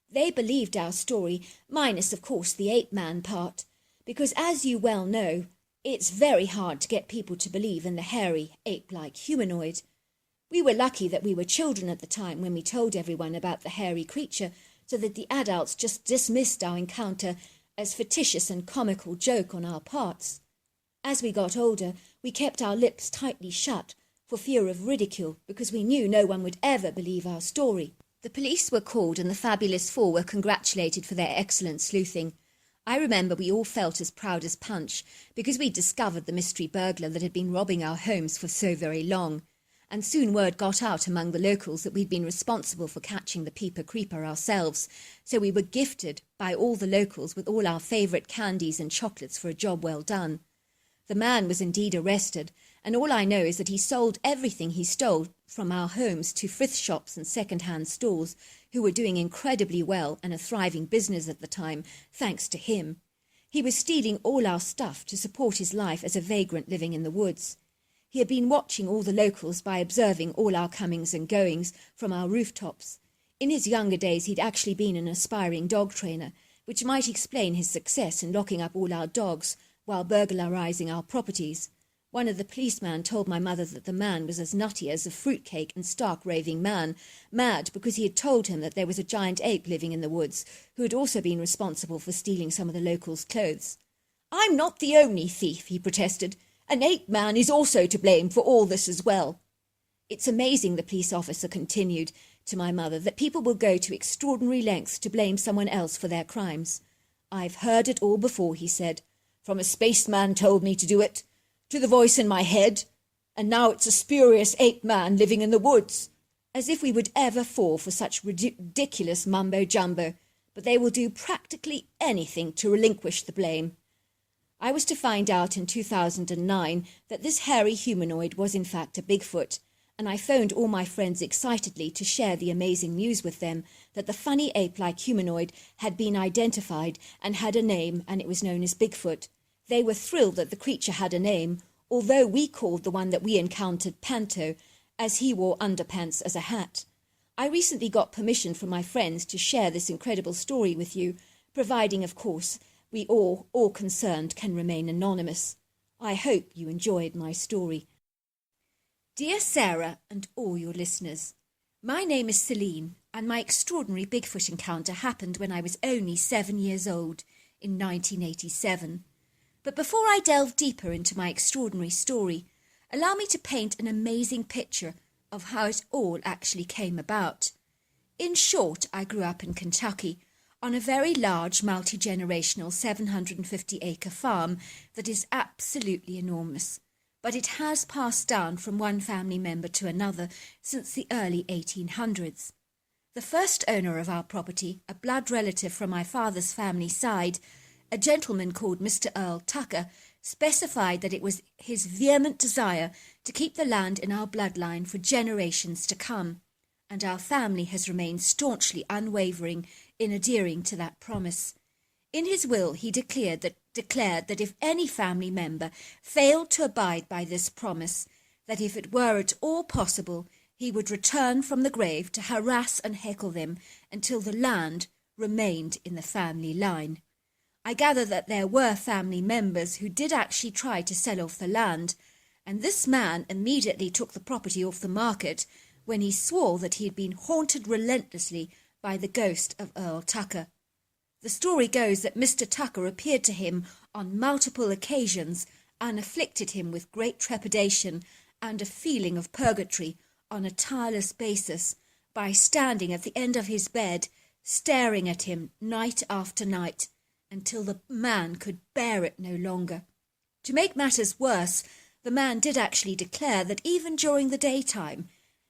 They believed our story, minus, of course, the ape-man part, because, as you well know, it's very hard to get people to believe in the hairy, ape-like humanoid. We were lucky that we were children at the time when we told everyone about the hairy creature, so that the adults just dismissed our encounter as fictitious and comical joke on our parts. As we got older, we kept our lips tightly shut for fear of ridicule, because we knew no one would ever believe our story. The police were called and the fabulous four were congratulated for their excellent sleuthing. I remember we all felt as proud as Punch, because we'd discovered the mystery burglar that had been robbing our homes for so very long, and soon word got out among the locals that we'd been responsible for catching the Peeper Creeper ourselves, so we were gifted by all the locals with all our favourite candies and chocolates for a job well done. The man was indeed arrested, and all I know is that he sold everything he stole from our homes to thrift shops and second-hand stores, who were doing incredibly well and a thriving business at the time, thanks to him. He was stealing all our stuff to support his life as a vagrant living in the woods. He had been watching all the locals by observing all our comings and goings from our rooftops. In his younger days he'd actually been an aspiring dog trainer, which might explain his success in locking up all our dogs while burglarizing our properties. One of the policemen told my mother that the man was as nutty as a fruitcake and stark raving man, mad because he had told him that there was a giant ape living in the woods who had also been responsible for stealing some of the locals' clothes. "I'm not the only thief," he protested. "An ape man is also to blame for all this as well." "It's amazing," the police officer continued to my mother, "that people will go to extraordinary lengths to blame someone else for their crimes." "I've heard it all before," he said. "From a spaceman told me to do it, to the voice in my head, and now it's a spurious ape man living in the woods." As if we would ever fall for such ridiculous mumbo-jumbo, but they will do practically anything to relinquish the blame. I was to find out in 2009 that this hairy humanoid was in fact a Bigfoot, and I phoned all my friends excitedly to share the amazing news with them that the funny ape-like humanoid had been identified and had a name, and it was known as Bigfoot. They were thrilled that the creature had a name, although we called the one that we encountered Panto, as he wore underpants as a hat. I recently got permission from my friends to share this incredible story with you, providing, of course, we all concerned can remain anonymous. I hope you enjoyed my story. Dear Sarah and all your listeners, my name is Celine, and my extraordinary Bigfoot encounter happened when I was only 7 years old in 1987. But before I delve deeper into my extraordinary story, allow me to paint an amazing picture of how it all actually came about. In short, I grew up in Kentucky on a very large multi-generational 750-acre farm that is absolutely enormous, but it has passed down from one family member to another since the early 1800s. The first owner of our property, a blood relative from my father's family side, a gentleman called Mr. Earl Tucker, specified that it was his vehement desire to keep the land in our bloodline for generations to come, and our family has remained staunchly unwavering in adhering to that promise. In his will, he declared that if any family member failed to abide by this promise, that if it were at all possible, he would return from the grave to harass and heckle them until the land remained in the family line. I gather that there were family members who did actually try to sell off the land, and this man immediately took the property off the market when he swore that he had been haunted relentlessly by the ghost of Earl Tucker. The story goes that Mr. Tucker appeared to him on multiple occasions and afflicted him with great trepidation and a feeling of purgatory on a tireless basis by standing at the end of his bed, staring at him night after night, until the man could bear it no longer. To make matters worse, the man did actually declare that even during the daytime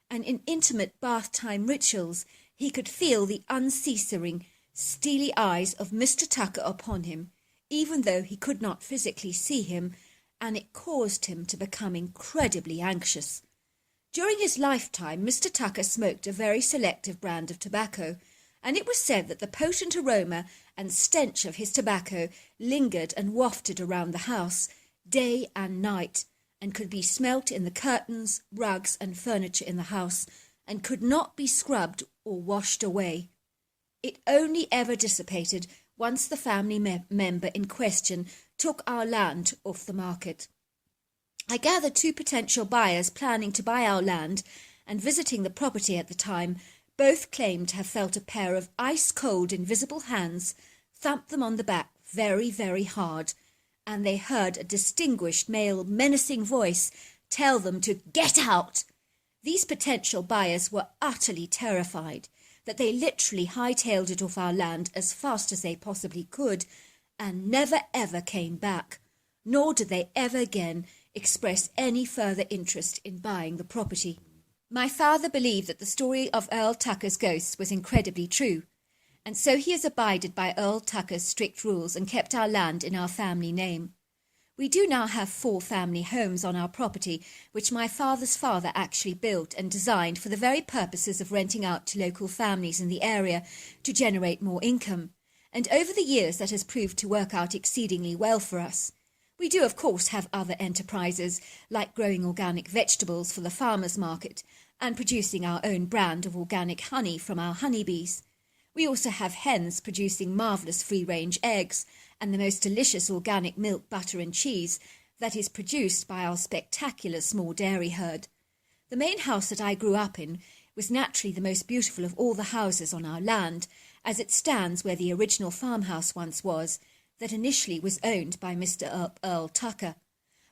and in intimate bath time rituals, he could feel the unceasing, steely eyes of Mr. Tucker upon him, even though he could not physically see him, and it caused him to become incredibly anxious. During his lifetime, Mr. Tucker smoked a very selective brand of tobacco, and it was said that the potent aroma and stench of his tobacco lingered and wafted around the house day and night, and could be smelt in the curtains, rugs, and furniture in the house, and could not be scrubbed or washed away. It only ever dissipated once the family member in question took our land off the market. I gather 2 potential buyers planning to buy our land and visiting the property at the time both claimed to have felt a pair of ice-cold invisible hands thump them on the back very, very hard, and they heard a distinguished male menacing voice tell them to get out. These potential buyers were utterly terrified that they literally hightailed it off our land as fast as they possibly could and never ever came back, nor did they ever again express any further interest in buying the property. My father believed that the story of Earl Tucker's ghosts was incredibly true, and so he has abided by Earl Tucker's strict rules and kept our land in our family name. We do now have 4 family homes on our property, which my father's father actually built and designed for the very purposes of renting out to local families in the area to generate more income, and over the years that has proved to work out exceedingly well for us. We do, of course, have other enterprises, like growing organic vegetables for the farmers' market and producing our own brand of organic honey from our honeybees. We also have hens producing marvellous free-range eggs and the most delicious organic milk, butter and cheese, that is produced by our spectacular small dairy herd. The main house that I grew up in was naturally the most beautiful of all the houses on our land, as it stands where the original farmhouse once was, that initially was owned by Mr. Earl Tucker.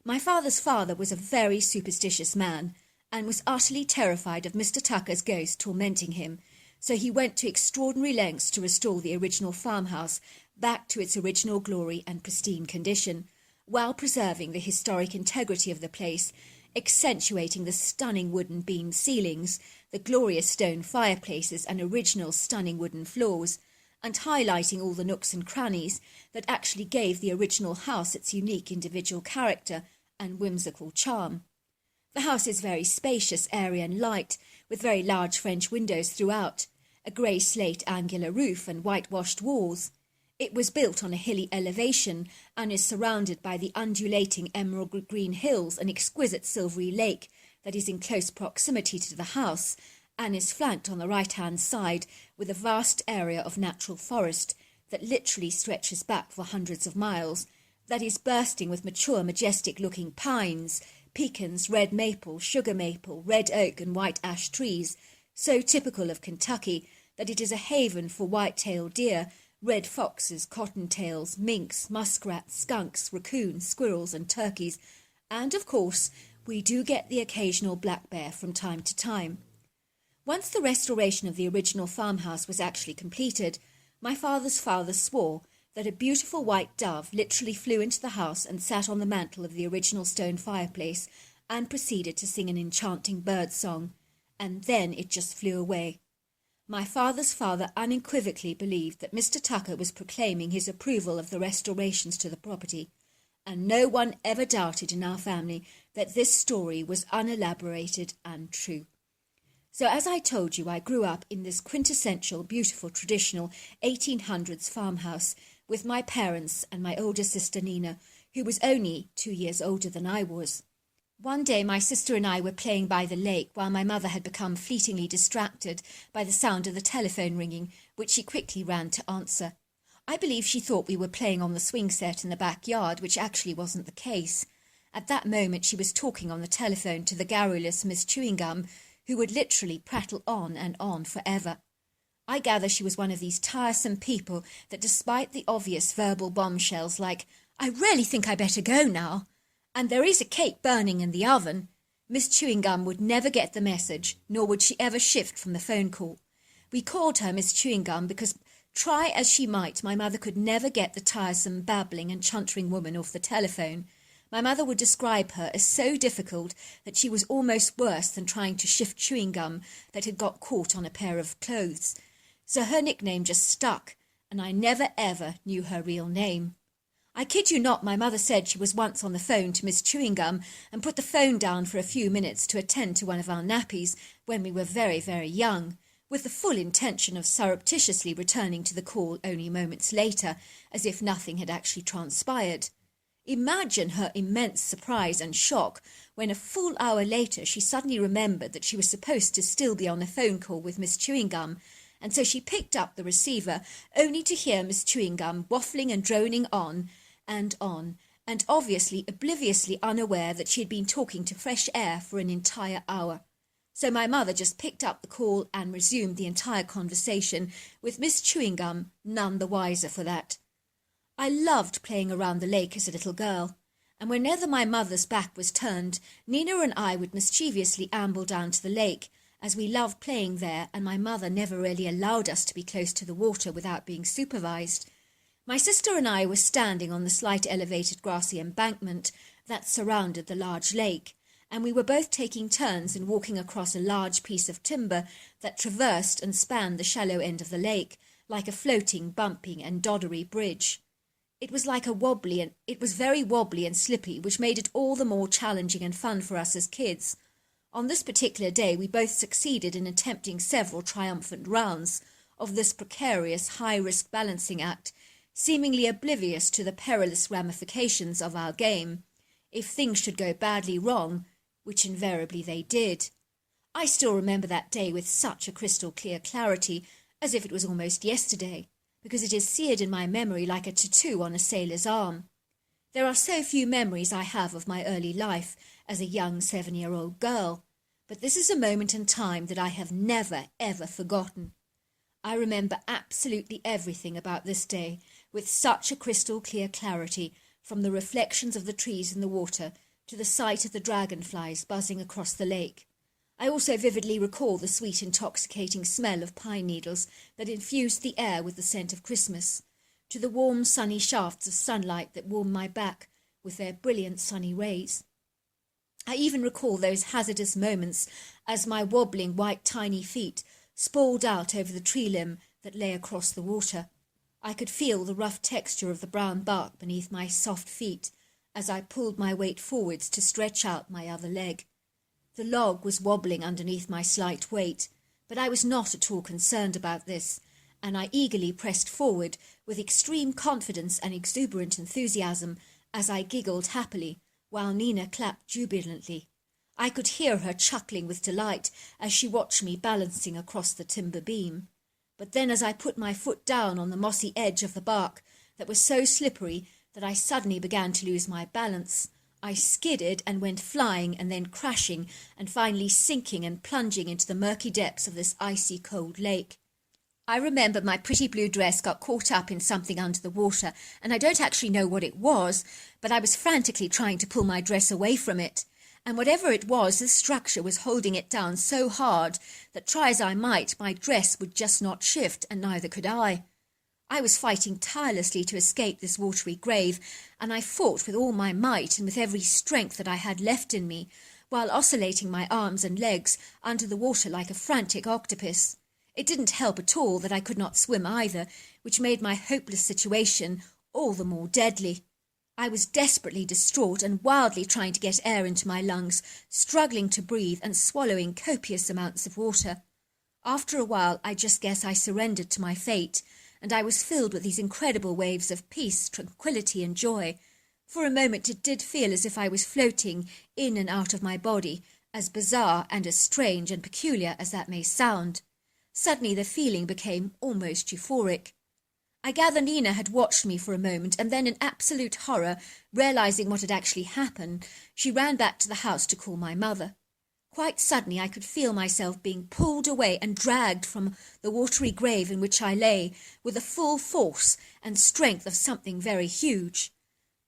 My father's father was a very superstitious man, and was utterly terrified of Mr. Tucker's ghost tormenting him, so he went to extraordinary lengths to restore the original farmhouse back to its original glory and pristine condition, while preserving the historic integrity of the place, accentuating the stunning wooden beam ceilings, the glorious stone fireplaces and original stunning wooden floors, and highlighting all the nooks and crannies that actually gave the original house its unique individual character and whimsical charm. The house is very spacious, airy and light, with very large French windows throughout, a grey slate angular roof and whitewashed walls. It was built on a hilly elevation and is surrounded by the undulating emerald green hills and exquisite silvery lake that is in close proximity to the house, and is flanked on the right-hand side with a vast area of natural forest that literally stretches back for hundreds of miles, that is bursting with mature, majestic-looking pines, pecans, red maple, sugar maple, red oak and white ash trees, so typical of Kentucky that it is a haven for white-tailed deer, red foxes, cottontails, minks, muskrats, skunks, raccoons, squirrels and turkeys, and, of course, we do get the occasional black bear from time to time. Once the restoration of the original farmhouse was actually completed, my father's father swore that a beautiful white dove literally flew into the house and sat on the mantel of the original stone fireplace and proceeded to sing an enchanting bird song, and then it just flew away. My father's father unequivocally believed that Mr. Tucker was proclaiming his approval of the restorations to the property, and no one ever doubted in our family that this story was unelaborated and true. So as I told you, I grew up in this quintessential, beautiful, traditional 1800s farmhouse with my parents and my older sister Nina, who was only 2 years older than I was. One day my sister and I were playing by the lake while my mother had become fleetingly distracted by the sound of the telephone ringing, which she quickly ran to answer. I believe she thought we were playing on the swing set in the backyard, which actually wasn't the case. At that moment she was talking on the telephone to the garrulous Miss Chewing-Gum, who would literally prattle on and on forever. I gather she was one of these tiresome people that, despite the obvious verbal bombshells like, "I really think I better go now," and "there is a cake burning in the oven," Miss Chewing-Gum would never get the message, nor would she ever shift from the phone call. We called her Miss Chewing-Gum because, try as she might, my mother could never get the tiresome, babbling and chuntering woman off the telephone. My mother would describe her as so difficult that she was almost worse than trying to shift chewing gum that had got caught on a pair of clothes. So her nickname just stuck, and I never ever knew her real name. I kid you not, my mother said she was once on the phone to Miss Chewing-Gum and put the phone down for a few minutes to attend to one of our nappies when we were very, very young, with the full intention of surreptitiously returning to the call only moments later, as if nothing had actually transpired. Imagine her immense surprise and shock when a full hour later she suddenly remembered that she was supposed to still be on a phone call with Miss Chewing-Gum, and so she picked up the receiver only to hear Miss Chewing-Gum waffling and droning on, and obviously obliviously unaware that she had been talking to fresh air for an entire hour. So my mother just picked up the call and resumed the entire conversation, with Miss Chewing-Gum none the wiser for that. I loved playing around the lake as a little girl, and whenever my mother's back was turned, Nina and I would mischievously amble down to the lake, as we loved playing there, and my mother never really allowed us to be close to the water without being supervised. My sister and I were standing on the slight elevated grassy embankment that surrounded the large lake, and we were both taking turns in walking across a large piece of timber that traversed and spanned the shallow end of the lake, like a floating, bumping and doddery bridge. It was very wobbly and slippy, which made it all the more challenging and fun for us as kids. On this particular day we both succeeded in attempting several triumphant rounds of this precarious high-risk balancing act, seemingly oblivious to the perilous ramifications of our game, if things should go badly wrong, which invariably they did. I still remember that day with such a crystal-clear clarity, as if it was almost yesterday, because it is seared in my memory like a tattoo on a sailor's arm. There are so few memories I have of my early life as a young 7-year-old girl, but this is a moment in time that I have never, ever forgotten. I remember absolutely everything about this day with such a crystal clear clarity, from the reflections of the trees in the water to the sight of the dragonflies buzzing across the lake. I also vividly recall the sweet, intoxicating smell of pine needles that infused the air with the scent of Christmas, to the warm, sunny shafts of sunlight that warmed my back with their brilliant sunny rays. I even recall those hazardous moments as my wobbling white tiny feet sprawled out over the tree limb that lay across the water. I could feel the rough texture of the brown bark beneath my soft feet as I pulled my weight forwards to stretch out my other leg. The log was wobbling underneath my slight weight, but I was not at all concerned about this, and I eagerly pressed forward with extreme confidence and exuberant enthusiasm as I giggled happily, while Nina clapped jubilantly. I could hear her chuckling with delight as she watched me balancing across the timber beam. But then as I put my foot down on the mossy edge of the bark that was so slippery that I suddenly began to lose my balance, I skidded and went flying and then crashing and finally sinking and plunging into the murky depths of this icy cold lake. I remember my pretty blue dress got caught up in something under the water, and I don't actually know what it was, but I was frantically trying to pull my dress away from it. And whatever it was, this structure was holding it down so hard that, try as I might, my dress would just not shift, and neither could I. I was fighting tirelessly to escape this watery grave, and I fought with all my might and with every strength that I had left in me, while oscillating my arms and legs under the water like a frantic octopus. It didn't help at all that I could not swim either, which made my hopeless situation all the more deadly. I was desperately distraught and wildly trying to get air into my lungs, struggling to breathe and swallowing copious amounts of water. After a while, I just guess I surrendered to my fate, and I was filled with these incredible waves of peace, tranquility, and joy. For a moment it did feel as if I was floating in and out of my body, as bizarre and as strange and peculiar as that may sound. Suddenly the feeling became almost euphoric. I gather Nina had watched me for a moment, and then in absolute horror, realizing what had actually happened, she ran back to the house to call my mother. Quite suddenly I could feel myself being pulled away and dragged from the watery grave in which I lay, with the full force and strength of something very huge.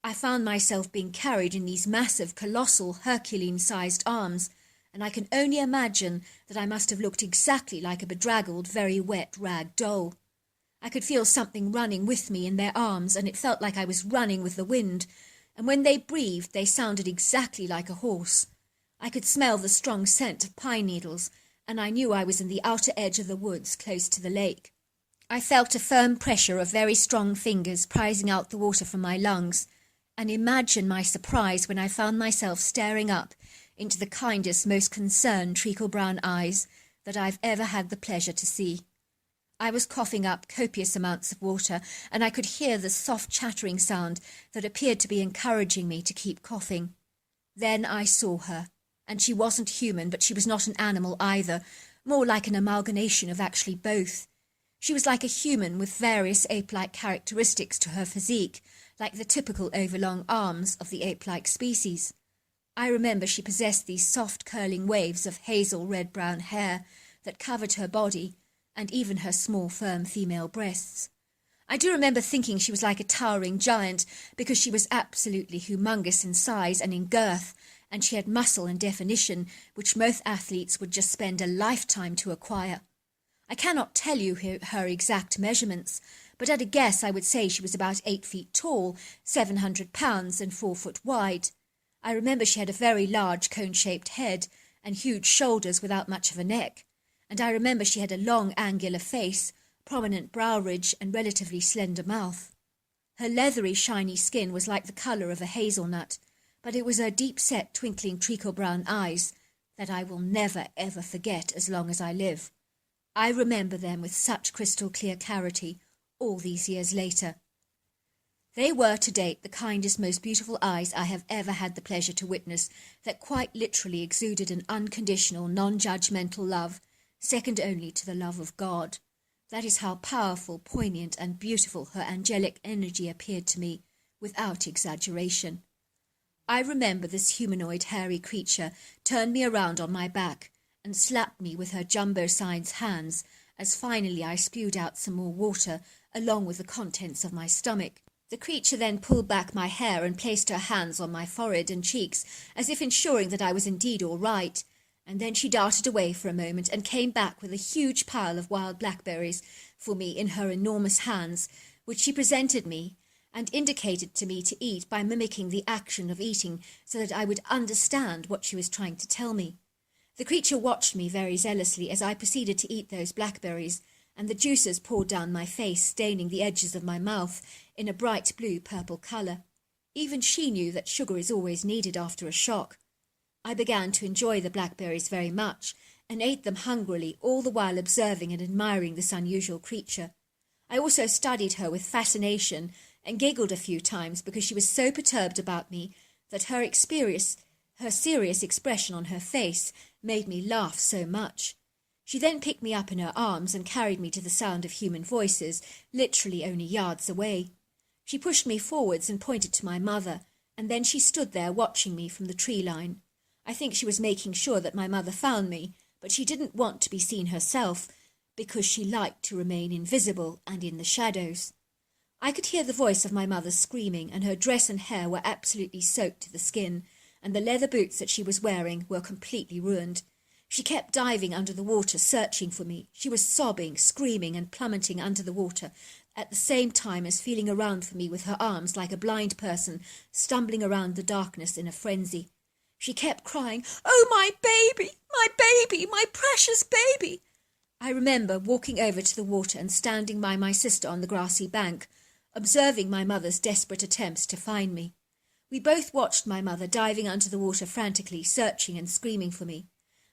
I found myself being carried in these massive, colossal, Herculean-sized arms, and I can only imagine that I must have looked exactly like a bedraggled, very wet rag doll. I could feel something running with me in their arms, and it felt like I was running with the wind, and when they breathed they sounded exactly like a horse. I could smell the strong scent of pine needles, and I knew I was in the outer edge of the woods close to the lake. I felt a firm pressure of very strong fingers prizing out the water from my lungs, and imagine my surprise when I found myself staring up into the kindest, most concerned treacle-brown eyes that I've ever had the pleasure to see. I was coughing up copious amounts of water, and I could hear the soft chattering sound that appeared to be encouraging me to keep coughing. Then I saw her, and she wasn't human, but she was not an animal either, more like an amalgamation of actually both. She was like a human with various ape-like characteristics to her physique, like the typical overlong arms of the ape-like species. I remember she possessed these soft curling waves of hazel red-brown hair that covered her body, and even her small, firm female breasts. I do remember thinking she was like a towering giant because she was absolutely humongous in size and in girth, and she had muscle and definition which most athletes would just spend a lifetime to acquire. I cannot tell you her exact measurements, but at a guess I would say she was about 8 feet tall, 700 pounds, and 4 foot wide. I remember she had a very large cone-shaped head and huge shoulders without much of a neck, and I remember she had a long angular face, prominent brow ridge, and relatively slender mouth. Her leathery, shiny skin was like the colour of a hazelnut, but it was her deep-set, twinkling, treacle-brown eyes that I will never, ever forget as long as I live. I remember them with such crystal-clear clarity all these years later. They were, to date, the kindest, most beautiful eyes I have ever had the pleasure to witness, that quite literally exuded an unconditional, non-judgmental love, second only to the love of God. That is how powerful, poignant, and beautiful her angelic energy appeared to me, without exaggeration. I remember this humanoid hairy creature turned me around on my back and slapped me with her jumbo-sized hands as finally I spewed out some more water along with the contents of my stomach. The creature then pulled back my hair and placed her hands on my forehead and cheeks as if ensuring that I was indeed all right, and then she darted away for a moment and came back with a huge pile of wild blackberries for me in her enormous hands, which she presented me and indicated to me to eat by mimicking the action of eating so that I would understand what she was trying to tell me. The creature watched me very zealously as I proceeded to eat those blackberries, and the juices poured down my face, staining the edges of my mouth in a bright blue-purple colour. Even she knew that sugar is always needed after a shock. I began to enjoy the blackberries very much, and ate them hungrily, all the while observing and admiring this unusual creature. I also studied her with fascination and giggled a few times because she was so perturbed about me that her serious expression on her face made me laugh so much. She then picked me up in her arms and carried me to the sound of human voices, literally only yards away. She pushed me forwards and pointed to my mother, and then she stood there watching me from the tree line. I think she was making sure that my mother found me, but she didn't want to be seen herself because she liked to remain invisible and in the shadows. I could hear the voice of my mother screaming, and her dress and hair were absolutely soaked to the skin, and the leather boots that she was wearing were completely ruined. She kept diving under the water, searching for me. She was sobbing, screaming, and plummeting under the water, at the same time as feeling around for me with her arms like a blind person stumbling around the darkness in a frenzy. She kept crying, "Oh, my baby, my precious baby!" I remember walking over to the water and standing by my sister on the grassy bank, observing my mother's desperate attempts to find me. We both watched my mother diving under the water frantically, searching and screaming for me.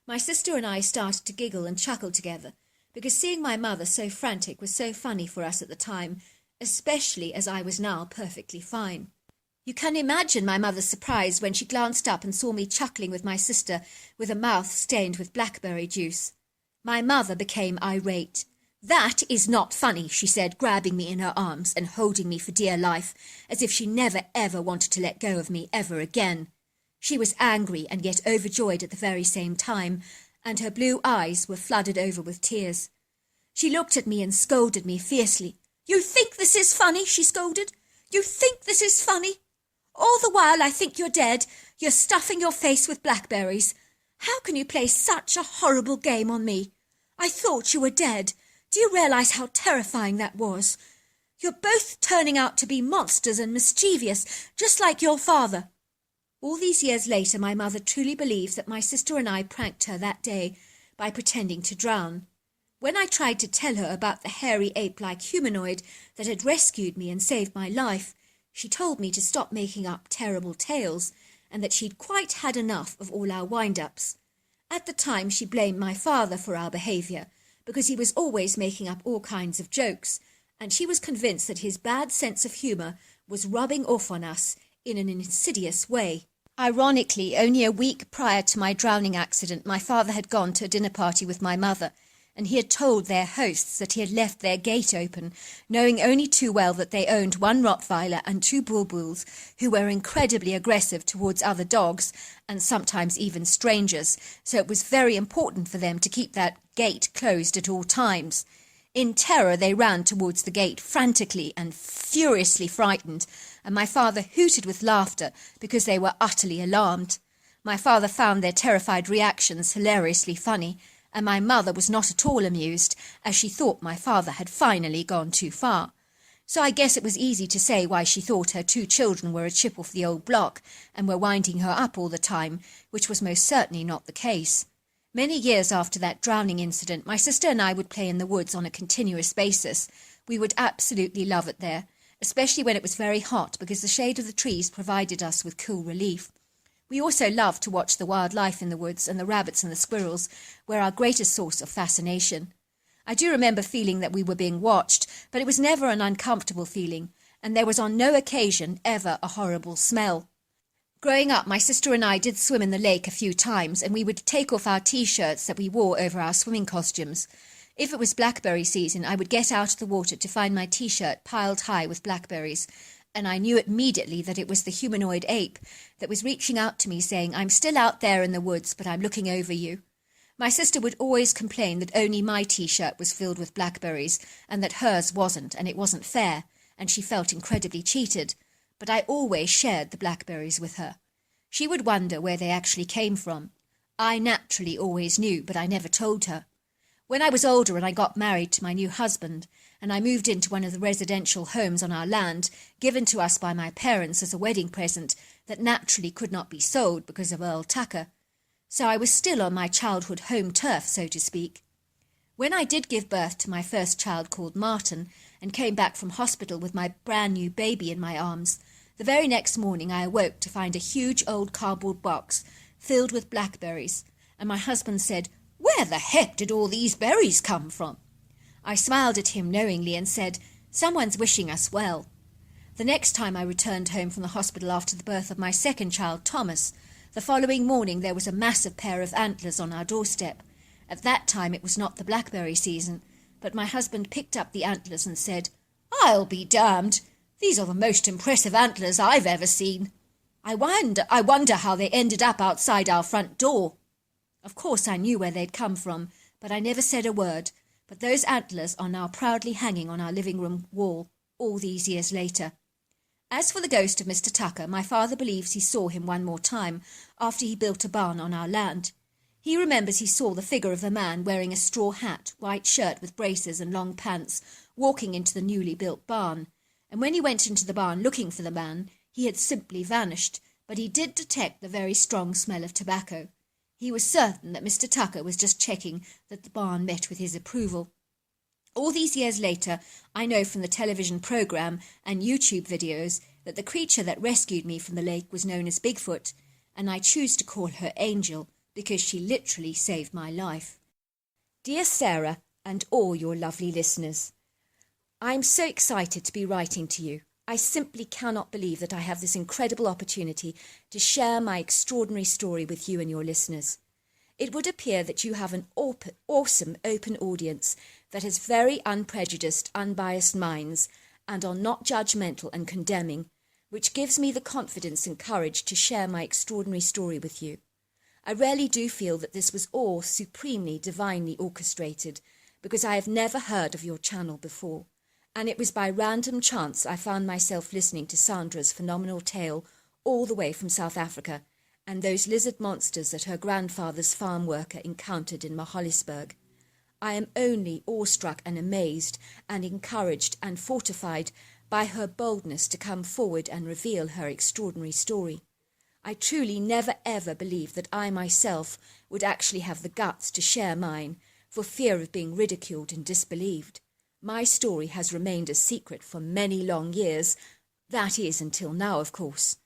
My sister and I started to giggle and chuckle together, because seeing my mother so frantic was so funny for us at the time, especially as I was now perfectly fine. You can imagine my mother's surprise when she glanced up and saw me chuckling with my sister with a mouth stained with blackberry juice. My mother became irate. "That is not funny," she said, grabbing me in her arms and holding me for dear life, as if she never ever wanted to let go of me ever again. She was angry and yet overjoyed at the very same time, and her blue eyes were flooded over with tears. She looked at me and scolded me fiercely. "You think this is funny?" she scolded. "You think this is funny? All the while I think you're dead, you're stuffing your face with blackberries. How can you play such a horrible game on me? I thought you were dead. Do you realize how terrifying that was? You're both turning out to be monsters and mischievous, just like your father." All these years later, my mother truly believes that my sister and I pranked her that day by pretending to drown. When I tried to tell her about the hairy ape-like humanoid that had rescued me and saved my life, she told me to stop making up terrible tales and that she'd quite had enough of all our wind-ups. At the time, she blamed my father for our behaviour, because he was always making up all kinds of jokes, and she was convinced that his bad sense of humour was rubbing off on us in an insidious way. Ironically, only a week prior to my drowning accident, my father had gone to a dinner party with my mother, and he had told their hosts that he had left their gate open, knowing only too well that they owned one Rottweiler and two Bulbuls who were incredibly aggressive towards other dogs and sometimes even strangers, so it was very important for them to keep that gate closed at all times. In terror, they ran towards the gate, frantically and furiously frightened, and my father hooted with laughter because they were utterly alarmed. My father found their terrified reactions hilariously funny, and my mother was not at all amused, as she thought my father had finally gone too far. So I guess it was easy to say why she thought her two children were a chip off the old block and were winding her up all the time, which was most certainly not the case. Many years after that drowning incident, my sister and I would play in the woods on a continuous basis. We would absolutely love it there, especially when it was very hot, because the shade of the trees provided us with cool relief. We also loved to watch the wildlife in the woods, and the rabbits and the squirrels were our greatest source of fascination. I do remember feeling that we were being watched, but it was never an uncomfortable feeling, and there was on no occasion ever a horrible smell. Growing up, my sister and I did swim in the lake a few times, and we would take off our T-shirts that we wore over our swimming costumes. If it was blackberry season, I would get out of the water to find my T-shirt piled high with blackberries, and I knew immediately that it was the humanoid ape that was reaching out to me saying, "I'm still out there in the woods, but I'm looking over you." My sister would always complain that only my T-shirt was filled with blackberries and that hers wasn't, and it wasn't fair, and she felt incredibly cheated, but I always shared the blackberries with her. She would wonder where they actually came from. I naturally always knew, but I never told her. When I was older and I got married to my new husband, and I moved into one of the residential homes on our land, given to us by my parents as a wedding present that naturally could not be sold because of Earl Tucker, so I was still on my childhood home turf, so to speak. When I did give birth to my first child called Martin and came back from hospital with my brand new baby in my arms, the very next morning I awoke to find a huge old cardboard box filled with blackberries, and my husband said, "Where the heck did all these berries come from?" I smiled at him knowingly and said, "Someone's wishing us well." The next time I returned home from the hospital after the birth of my second child, Thomas, the following morning there was a massive pair of antlers on our doorstep. At that time it was not the blackberry season, but my husband picked up the antlers and said, "I'll be damned. These are the most impressive antlers I've ever seen. I wonder how they ended up outside our front door." Of course I knew where they'd come from, but I never said a word. But those antlers are now proudly hanging on our living room wall all these years later. As for the ghost of Mr. Tucker, my father believes he saw him one more time after he built a barn on our land. He remembers he saw the figure of a man wearing a straw hat, white shirt with braces and long pants, walking into the newly built barn. And when he went into the barn looking for the man, he had simply vanished, but he did detect the very strong smell of tobacco. He was certain that Mr. Tucker was just checking that the barn met with his approval. All these years later, I know from the television program and YouTube videos that the creature that rescued me from the lake was known as Bigfoot, and I choose to call her Angel because she literally saved my life. Dear Sarah and all your lovely listeners, I am so excited to be writing to you. I simply cannot believe that I have this incredible opportunity to share my extraordinary story with you and your listeners. It would appear that you have an awesome open audience that has very unprejudiced, unbiased minds and are not judgmental and condemning, which gives me the confidence and courage to share my extraordinary story with you. I really do feel that this was all supremely, divinely orchestrated, because I have never heard of your channel before, and it was by random chance I found myself listening to Sandra's phenomenal tale all the way from South Africa, and those lizard monsters that her grandfather's farm worker encountered in Maholisburg. I am only awestruck and amazed and encouraged and fortified by her boldness to come forward and reveal her extraordinary story. I truly never ever believed that I myself would actually have the guts to share mine, for fear of being ridiculed and disbelieved. My story has remained a secret for many long years, that is until now, of course.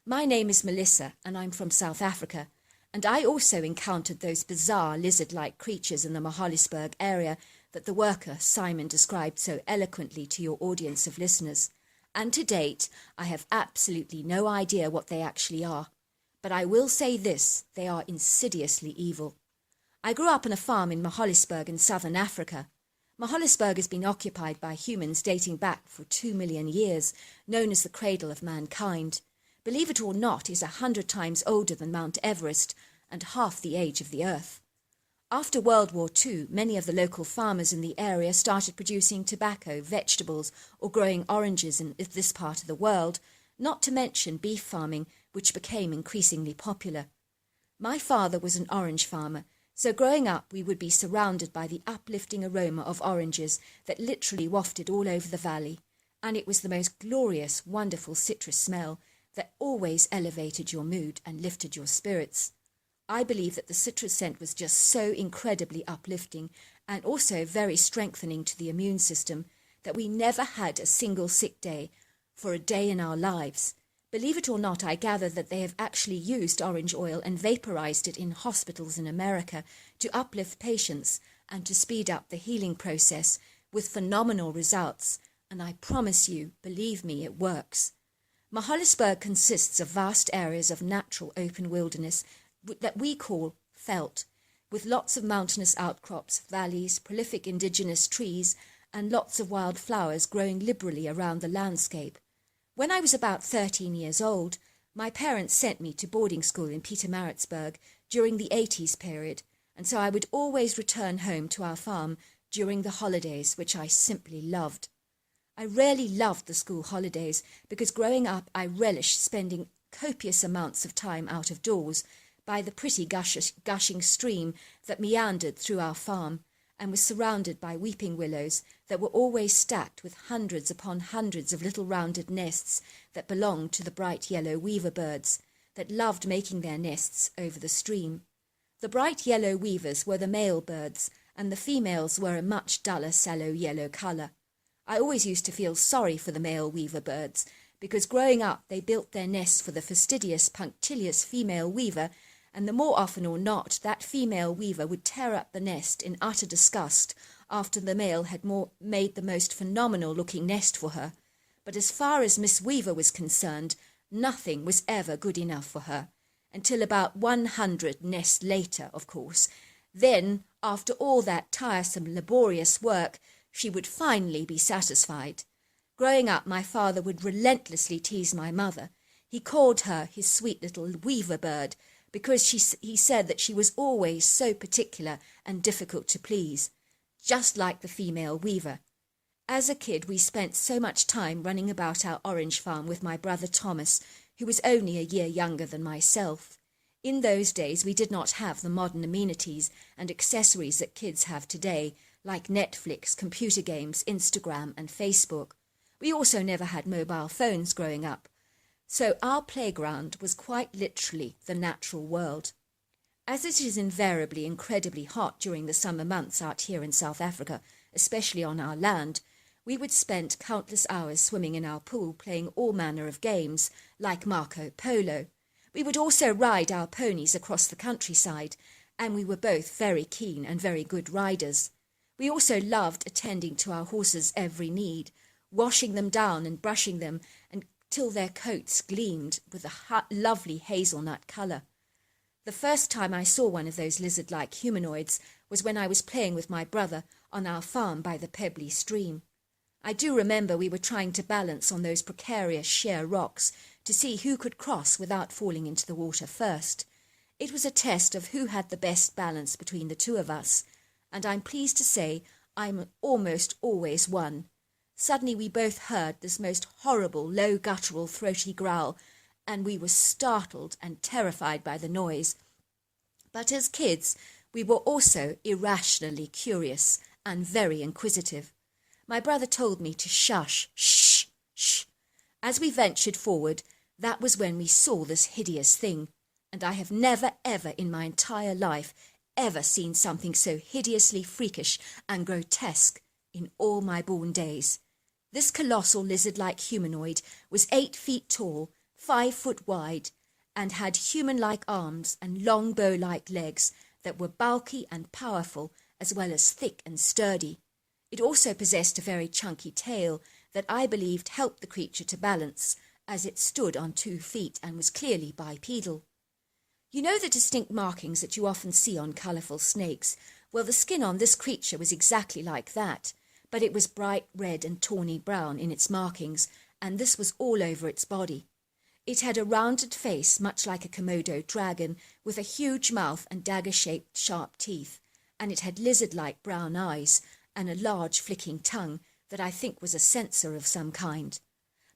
My name is Melissa, and I'm from South Africa, and I also encountered those bizarre lizard-like creatures in the Maholisburg area that the worker Simon described so eloquently to your audience of listeners. And to date, I have absolutely no idea what they actually are. But I will say this, they are insidiously evil. I grew up on a farm in Maholisburg in southern Africa. Maholisburg has been occupied by humans dating back for 2 million years, known as the cradle of mankind. Believe it or not, is 100 times older than Mount Everest and half the age of the Earth. After World War II, many of the local farmers in the area started producing tobacco, vegetables, or growing oranges in this part of the world, not to mention beef farming, which became increasingly popular. My father was an orange farmer, so growing up we would be surrounded by the uplifting aroma of oranges that literally wafted all over the valley, and it was the most glorious, wonderful citrus smell that always elevated your mood and lifted your spirits. I believe that the citrus scent was just so incredibly uplifting and also very strengthening to the immune system that we never had a single sick day for a day in our lives. Believe it or not, I gather that they have actually used orange oil and vaporized it in hospitals in America to uplift patients and to speed up the healing process with phenomenal results. And I promise you, believe me, it works. Maholisburg consists of vast areas of natural open wilderness that we call veldt, with lots of mountainous outcrops, valleys, prolific indigenous trees, and lots of wild flowers growing liberally around the landscape. When I was about 13 years old, my parents sent me to boarding school in Pietermaritzburg during the 80s period, and so I would always return home to our farm during the holidays, which I simply loved. I really loved the school holidays because growing up I relished spending copious amounts of time out of doors by the pretty gushing stream that meandered through our farm and was surrounded by weeping willows that were always stacked with hundreds upon hundreds of little rounded nests that belonged to the bright yellow weaver birds that loved making their nests over the stream. The bright yellow weavers were the male birds, and the females were a much duller sallow yellow colour. I always used to feel sorry for the male weaver birds, because growing up they built their nests for the fastidious, punctilious female weaver, and the more often or not that female weaver would tear up the nest in utter disgust after the male had made the most phenomenal-looking nest for her. But as far as Miss Weaver was concerned, nothing was ever good enough for her, until about 100 nests later, of course. Then, after all that tiresome, laborious work, she would finally be satisfied. Growing up, my father would relentlessly tease my mother. He called her his sweet little weaver bird, because he said that she was always so particular and difficult to please, just like the female weaver. As a kid, we spent so much time running about our orange farm with my brother Thomas, who was only a year younger than myself. In those days, we did not have the modern amenities and accessories that kids have today, like Netflix, computer games, Instagram, and Facebook. We also never had mobile phones growing up, so our playground was quite literally the natural world. As it is invariably incredibly hot during the summer months out here in South Africa, especially on our land, we would spend countless hours swimming in our pool playing all manner of games, like Marco Polo. We would also ride our ponies across the countryside, and we were both very keen and very good riders. We also loved attending to our horses' every need, washing them down and brushing them until their coats gleamed with a lovely hazelnut colour. The first time I saw one of those lizard-like humanoids was when I was playing with my brother on our farm by the pebbly stream. I do remember we were trying to balance on those precarious sheer rocks to see who could cross without falling into the water first. It was a test of who had the best balance between the two of us, and I'm pleased to say I almost always won. Suddenly we both heard this most horrible, low, guttural, throaty growl, and we were startled and terrified by the noise. But as kids, we were also irrationally curious and very inquisitive. My brother told me to shush, shh, shh. As we ventured forward, that was when we saw this hideous thing, and I have never, ever in my entire life ever seen something so hideously freakish and grotesque in all my born days. This colossal lizard-like humanoid was 8 feet tall, 5 foot wide, and had human-like arms and long bow-like legs that were bulky and powerful as well as thick and sturdy. It also possessed a very chunky tail that I believed helped the creature to balance, as it stood on 2 feet and was clearly bipedal. You know the distinct markings that you often see on colourful snakes? Well, the skin on this creature was exactly like that, but it was bright red and tawny brown in its markings, and this was all over its body. It had a rounded face, much like a Komodo dragon, with a huge mouth and dagger-shaped sharp teeth, and it had lizard-like brown eyes and a large flicking tongue that I think was a censer of some kind.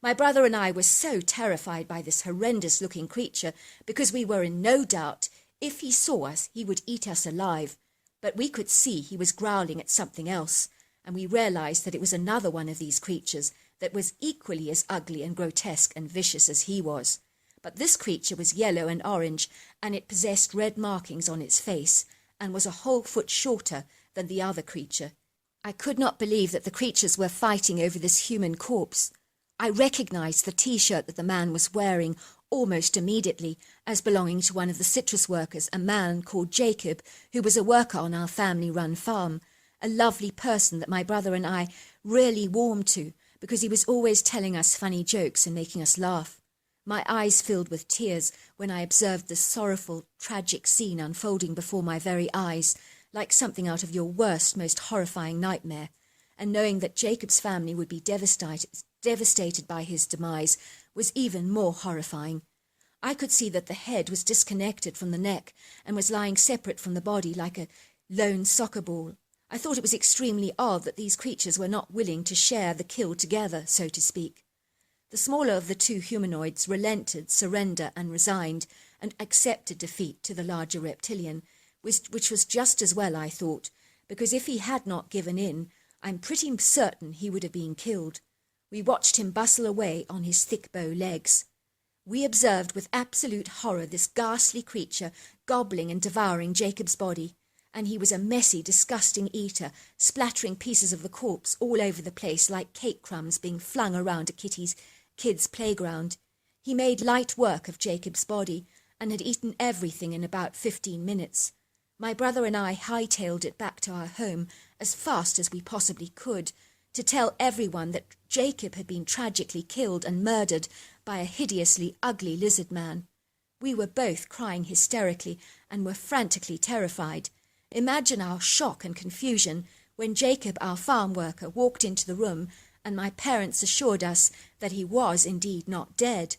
My brother and I were so terrified by this horrendous-looking creature because we were in no doubt if he saw us he would eat us alive, but we could see he was growling at something else, and we realized that it was another one of these creatures that was equally as ugly and grotesque and vicious as he was. But this creature was yellow and orange, and it possessed red markings on its face, and was a whole foot shorter than the other creature. I could not believe that the creatures were fighting over this human corpse. I recognized the T-shirt that the man was wearing almost immediately as belonging to one of the citrus workers, a man called Jacob, who was a worker on our family-run farm, a lovely person that my brother and I really warmed to because he was always telling us funny jokes and making us laugh. My eyes filled with tears when I observed this sorrowful, tragic scene unfolding before my very eyes, like something out of your worst, most horrifying nightmare, and knowing that Jacob's family would be devastated by his demise, was even more horrifying. I could see that the head was disconnected from the neck and was lying separate from the body like a lone soccer ball. I thought it was extremely odd that these creatures were not willing to share the kill together, so to speak. The smaller of the two humanoids relented, surrendered, and resigned, and accepted defeat to the larger reptilian, which was just as well, I thought, because if he had not given in, I'm pretty certain he would have been killed. We watched him bustle away on his thick bow legs. We observed with absolute horror this ghastly creature gobbling and devouring Jacob's body, and he was a messy, disgusting eater, splattering pieces of the corpse all over the place like cake crumbs being flung around a kid's playground. He made light work of Jacob's body and had eaten everything in about 15 minutes. My brother and I hightailed it back to our home as fast as we possibly could to tell everyone that Jacob had been tragically killed and murdered by a hideously ugly lizard man. We were both crying hysterically and were frantically terrified. Imagine our shock and confusion when Jacob, our farm worker, walked into the room and my parents assured us that he was indeed not dead.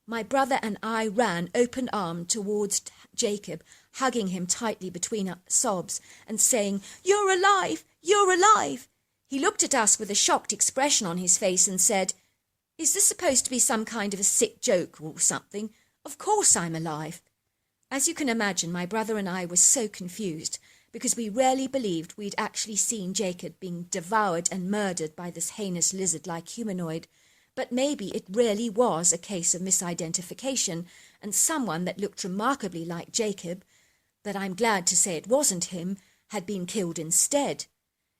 My brother and I ran open-armed towards Jacob, hugging him tightly between our sobs and saying, "You're alive! You're alive!" He looked at us with a shocked expression on his face and said, "Is this supposed to be some kind of a sick joke or something? Of course I'm alive." As you can imagine, my brother and I were so confused because we rarely believed we'd actually seen Jacob being devoured and murdered by this heinous lizard-like humanoid. But maybe it really was a case of misidentification, and someone that looked remarkably like Jacob, but I'm glad to say it wasn't him, had been killed instead.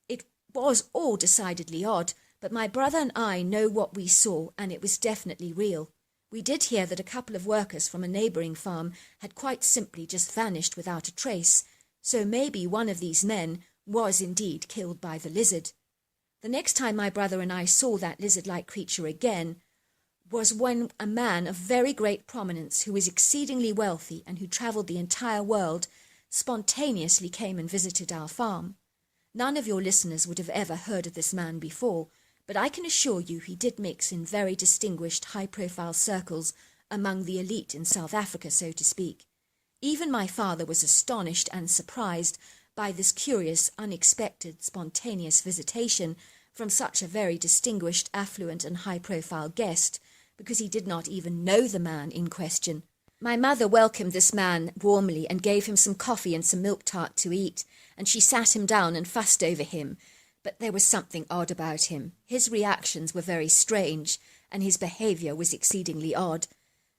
It was all decidedly odd, but my brother and I know what we saw, and it was definitely real. We did hear that a couple of workers from a neighbouring farm had quite simply just vanished without a trace, so maybe one of these men was indeed killed by the lizard. The next time my brother and I saw that lizard-like creature again was when a man of very great prominence, who was exceedingly wealthy and who travelled the entire world, spontaneously came and visited our farm. None of your listeners would have ever heard of this man before, but I can assure you he did mix in very distinguished high-profile circles among the elite in South Africa, so to speak. Even my father was astonished and surprised by this curious, unexpected, spontaneous visitation from such a very distinguished, affluent and high-profile guest, because he did not even know the man in question. My mother welcomed this man warmly and gave him some coffee and some milk tart to eat, and she sat him down and fussed over him. But there was something odd about him. His reactions were very strange, and his behaviour was exceedingly odd.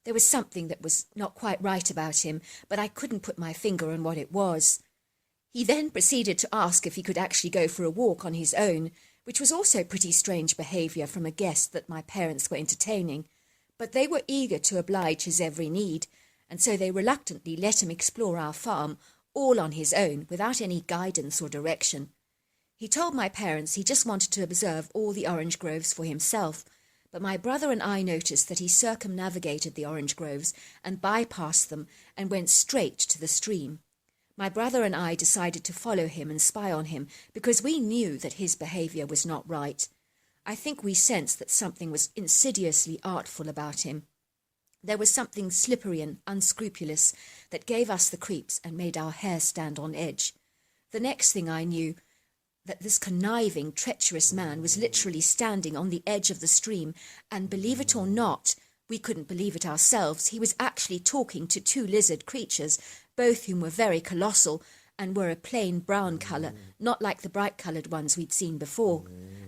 There was something that was not quite right about him, but I couldn't put my finger on what it was. He then proceeded to ask if he could actually go for a walk on his own, which was also pretty strange behaviour from a guest that my parents were entertaining. But they were eager to oblige his every need, and so they reluctantly let him explore our farm all on his own without any guidance or direction. He told my parents he just wanted to observe all the orange groves for himself, but my brother and I noticed that he circumnavigated the orange groves and bypassed them and went straight to the stream. My brother and I decided to follow him and spy on him because we knew that his behaviour was not right. I think we sensed that something was insidiously artful about him. There was something slippery and unscrupulous that gave us the creeps and made our hair stand on edge. The next thing I knew, that this conniving, treacherous man was literally standing on the edge of the stream, and believe it or not, we couldn't believe it ourselves, he was actually talking to two lizard creatures, both whom were very colossal and were a plain brown colour, not like the bright-coloured ones we'd seen before,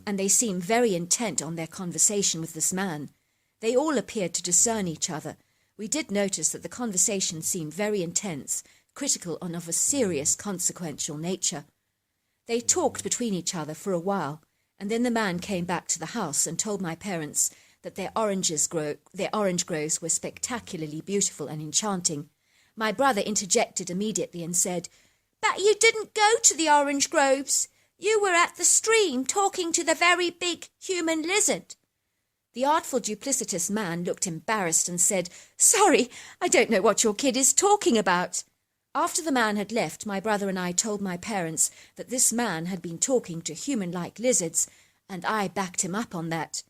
and they seemed very intent on their conversation with this man. They all appeared to discern each other. We did notice that the conversation seemed very intense, critical and of a serious, consequential nature. They talked between each other for a while, and then the man came back to the house and told my parents that their orange groves were spectacularly beautiful and enchanting. My brother interjected immediately and said, "But you didn't go to the orange groves. You were at the stream talking to the very big human lizard." The artful, duplicitous man looked embarrassed and said, "Sorry, I don't know what your kid is talking about." After the man had left, my brother and I told my parents that this man had been talking to human-like lizards, and I backed him up on that.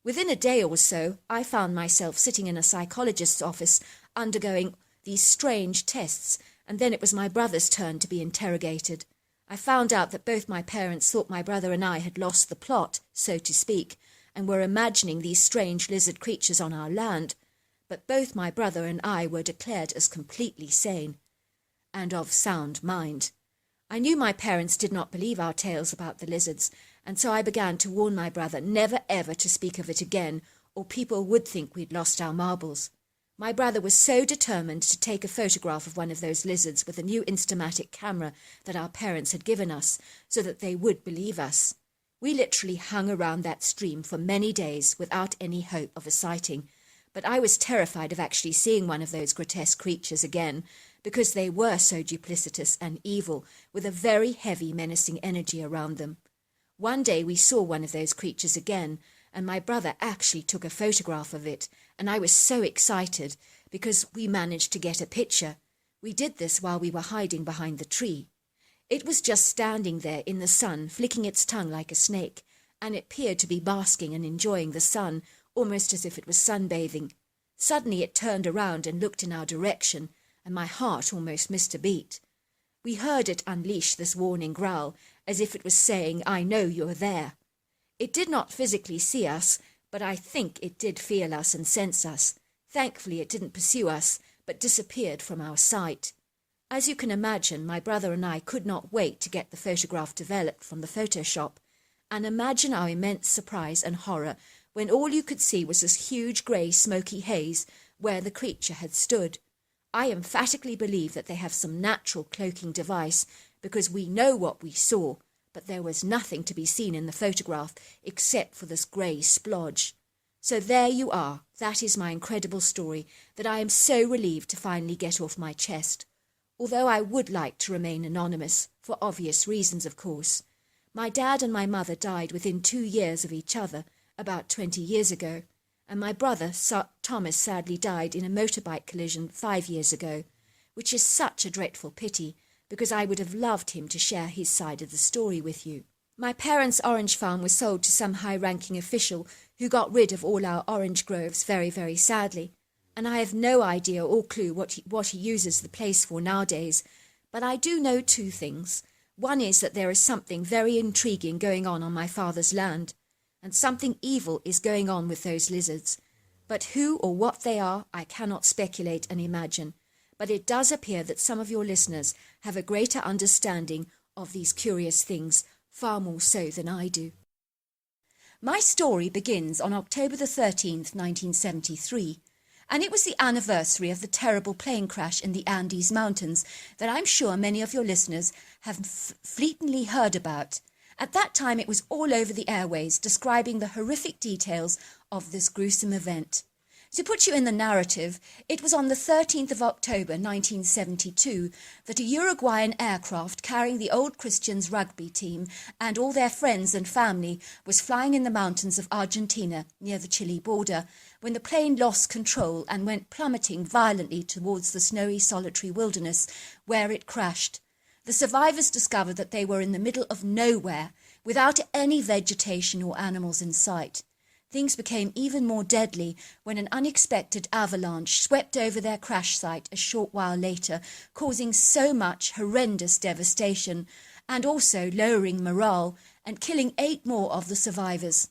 Within a day or so, I found myself sitting in a psychologist's office undergoing these strange tests, and then it was my brother's turn to be interrogated. I found out that both my parents thought my brother and I had lost the plot, so to speak, and were imagining these strange lizard creatures on our land, but both my brother and I were declared as completely sane and of sound mind. I knew my parents did not believe our tales about the lizards, and so I began to warn my brother never ever to speak of it again, or people would think we'd lost our marbles. My brother was so determined to take a photograph of one of those lizards with a new Instamatic camera that our parents had given us, so that they would believe us. We literally hung around that stream for many days without any hope of a sighting, but I was terrified of actually seeing one of those grotesque creatures again, because they were so duplicitous and evil, with a very heavy, menacing energy around them. One day we saw one of those creatures again, and my brother actually took a photograph of it, and I was so excited because we managed to get a picture. We did this while we were hiding behind the tree. It was just standing there in the sun, flicking its tongue like a snake, and it appeared to be basking and enjoying the sun, almost as if it was sunbathing. Suddenly it turned around and looked in our direction, and my heart almost missed a beat. We heard it unleash this warning growl, as if it was saying, "I know you're there." It did not physically see us, but I think it did feel us and sense us. Thankfully it didn't pursue us, but disappeared from our sight. As you can imagine, my brother and I could not wait to get the photograph developed from the Photoshop, and imagine our immense surprise and horror when all you could see was this huge grey smoky haze where the creature had stood. I emphatically believe that they have some natural cloaking device, because we know what we saw, but there was nothing to be seen in the photograph except for this grey splodge. So there you are. That is my incredible story that I am so relieved to finally get off my chest. Although I would like to remain anonymous, for obvious reasons, of course. My dad and my mother died within 2 years of each other, about 20 years ago, and my brother, Thomas, sadly died in a motorbike collision 5 years ago, which is such a dreadful pity, because I would have loved him to share his side of the story with you. My parents' orange farm was sold to some high-ranking official who got rid of all our orange groves very, very sadly, and I have no idea or clue what he uses the place for nowadays, but I do know 2 things. One is that there is something very intriguing going on my father's land, and something evil is going on with those lizards. But who or what they are, I cannot speculate and imagine. But it does appear that some of your listeners have a greater understanding of these curious things, far more so than I do. My story begins on October the 13th, 1973, and it was the anniversary of the terrible plane crash in the Andes Mountains that I'm sure many of your listeners have fleetingly heard about. At that time it was all over the airways, describing the horrific details of this gruesome event. To put you in the narrative, it was on the 13th of October 1972 that a Uruguayan aircraft carrying the Old Christians rugby team and all their friends and family was flying in the mountains of Argentina near the Chile border when the plane lost control and went plummeting violently towards the snowy solitary wilderness where it crashed. The survivors discovered that they were in the middle of nowhere without any vegetation or animals in sight. Things became even more deadly when an unexpected avalanche swept over their crash site a short while later, causing so much horrendous devastation and also lowering morale and killing 8 more of the survivors.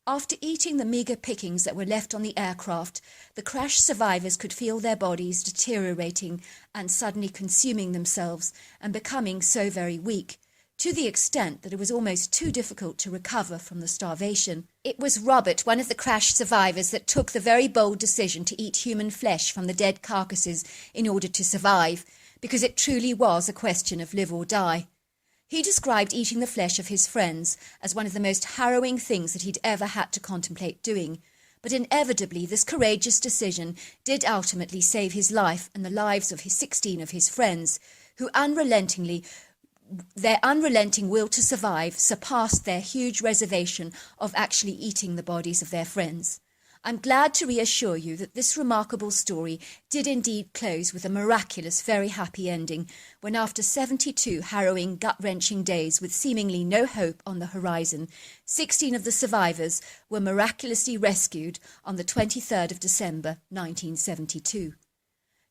After eating the meagre pickings that were left on the aircraft, the crash survivors could feel their bodies deteriorating and suddenly consuming themselves and becoming so very weak, to the extent that it was almost too difficult to recover from the starvation. It was Robert, one of the crash survivors, that took the very bold decision to eat human flesh from the dead carcasses in order to survive, because it truly was a question of live or die. He described eating the flesh of his friends as one of the most harrowing things that he'd ever had to contemplate doing, but inevitably this courageous decision did ultimately save his life and the lives of 16 of his friends, who their unrelenting will to survive surpassed their huge reservation of actually eating the bodies of their friends. I'm glad to reassure you that this remarkable story did indeed close with a miraculous, very happy ending, when after 72 harrowing, gut-wrenching days with seemingly no hope on the horizon, 16 of the survivors were miraculously rescued on the 23rd of December 1972.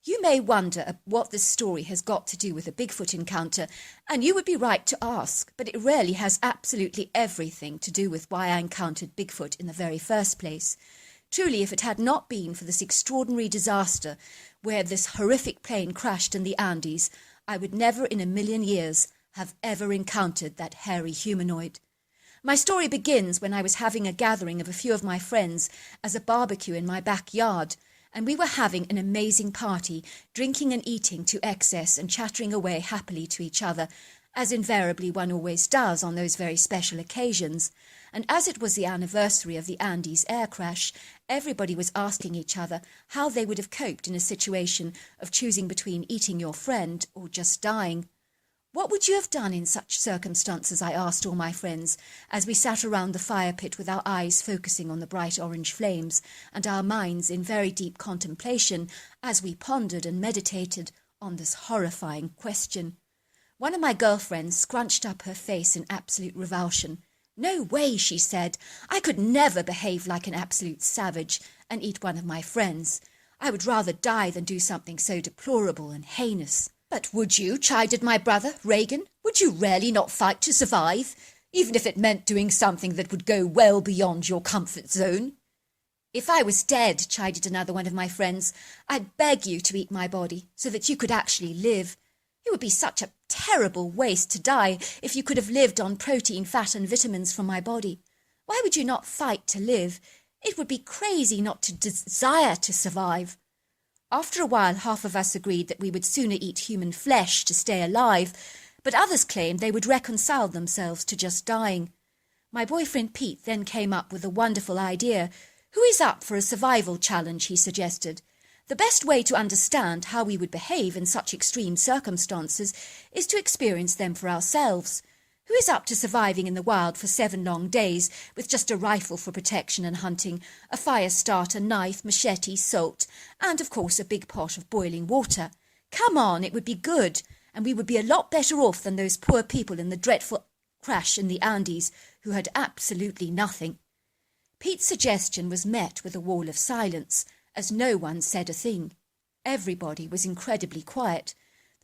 You may wonder what this story has got to do with a Bigfoot encounter, and you would be right to ask, but it really has absolutely everything to do with why I encountered Bigfoot in the very first place. Truly, if it had not been for this extraordinary disaster where this horrific plane crashed in the Andes, I would never in a million years have ever encountered that hairy humanoid. My story begins when I was having a gathering of a few of my friends as a barbecue in my backyard, and we were having an amazing party, drinking and eating to excess and chattering away happily to each other, as invariably one always does on those very special occasions. And as it was the anniversary of the Andes air crash, everybody was asking each other how they would have coped in a situation of choosing between eating your friend or just dying. What would you have done in such circumstances? I asked all my friends, as we sat around the fire pit with our eyes focusing on the bright orange flames and our minds in very deep contemplation as we pondered and meditated on this horrifying question. One of my girlfriends scrunched up her face in absolute revulsion. "No way," she said. "I could never behave like an absolute savage and eat one of my friends. I would rather die than do something so deplorable and heinous." "But would you?" chided my brother, Reagan. "Would you really not fight to survive, even if it meant doing something that would go well beyond your comfort zone?" "If I was dead," chided another one of my friends, "I'd beg you to eat my body so that you could actually live. It would be such a terrible waste to die if you could have lived on protein, fat and vitamins from my body. Why would you not fight to live? It would be crazy not to desire to survive." After a while, half of us agreed that we would sooner eat human flesh to stay alive, but others claimed they would reconcile themselves to just dying. My boyfriend Pete then came up with a wonderful idea. "Who is up for a survival challenge?" he suggested. "The best way to understand how we would behave in such extreme circumstances is to experience them for ourselves. Who is up to surviving in the wild for 7 long days with just a rifle for protection and hunting, a fire starter, knife, machete, salt, and of course a big pot of boiling water? Come on, it would be good, and we would be a lot better off than those poor people in the dreadful crash in the Andes who had absolutely nothing." Pete's suggestion was met with a wall of silence, as no one said a thing. Everybody was incredibly quiet.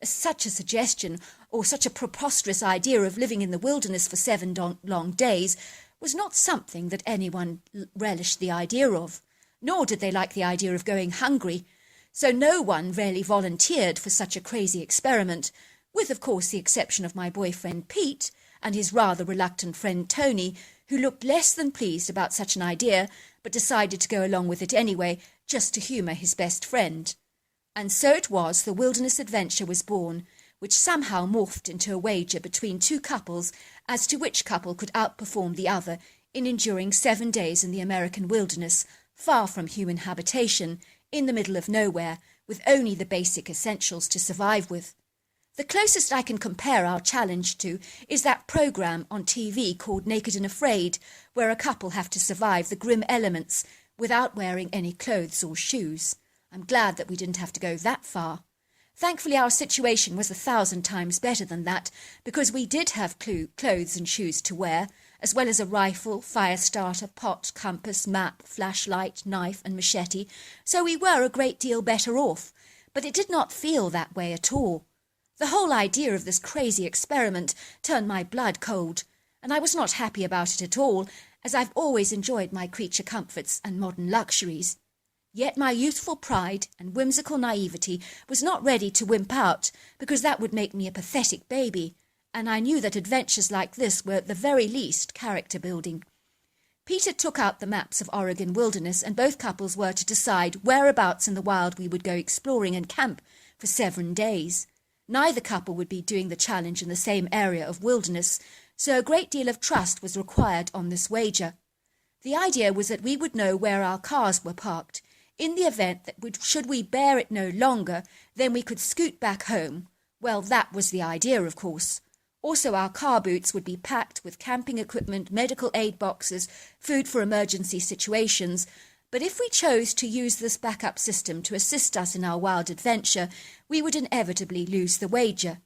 Such a suggestion, or such a preposterous idea of living in the wilderness for 7 long days, was not something that anyone relished the idea of, nor did they like the idea of going hungry, so no one really volunteered for such a crazy experiment, with of course the exception of my boyfriend Pete and his rather reluctant friend Tony, who looked less than pleased about such an idea, but decided to go along with it anyway, just to humour his best friend. And so it was the wilderness adventure was born, which somehow morphed into a wager between 2 couples as to which couple could outperform the other in enduring 7 days in the American wilderness, far from human habitation, in the middle of nowhere, with only the basic essentials to survive with. The closest I can compare our challenge to is that programme on TV called Naked and Afraid, where a couple have to survive the grim elements without wearing any clothes or shoes. I'm glad that we didn't have to go that far. Thankfully, our situation was 1,000 times better than that, because we did have clothes and shoes to wear, as well as a rifle, fire starter, pot, compass, map, flashlight, knife and machete, so we were a great deal better off. But it did not feel that way at all. The whole idea of this crazy experiment turned my blood cold, and I was not happy about it at all, as I've always enjoyed my creature comforts and modern luxuries. Yet my youthful pride and whimsical naivety was not ready to wimp out, because that would make me a pathetic baby, and I knew that adventures like this were at the very least character-building. Peter took out the maps of Oregon wilderness, and both couples were to decide whereabouts in the wild we would go exploring and camp for 7 days. Neither couple would be doing the challenge in the same area of wilderness, so a great deal of trust was required on this wager. The idea was that we would know where our cars were parked. In the event that should we bear it no longer, then we could scoot back home. Well, that was the idea, of course. Also, our car boots would be packed with camping equipment, medical aid boxes, food for emergency situations, But if we chose to use this backup system to assist us in our wild adventure, we would inevitably lose the wager.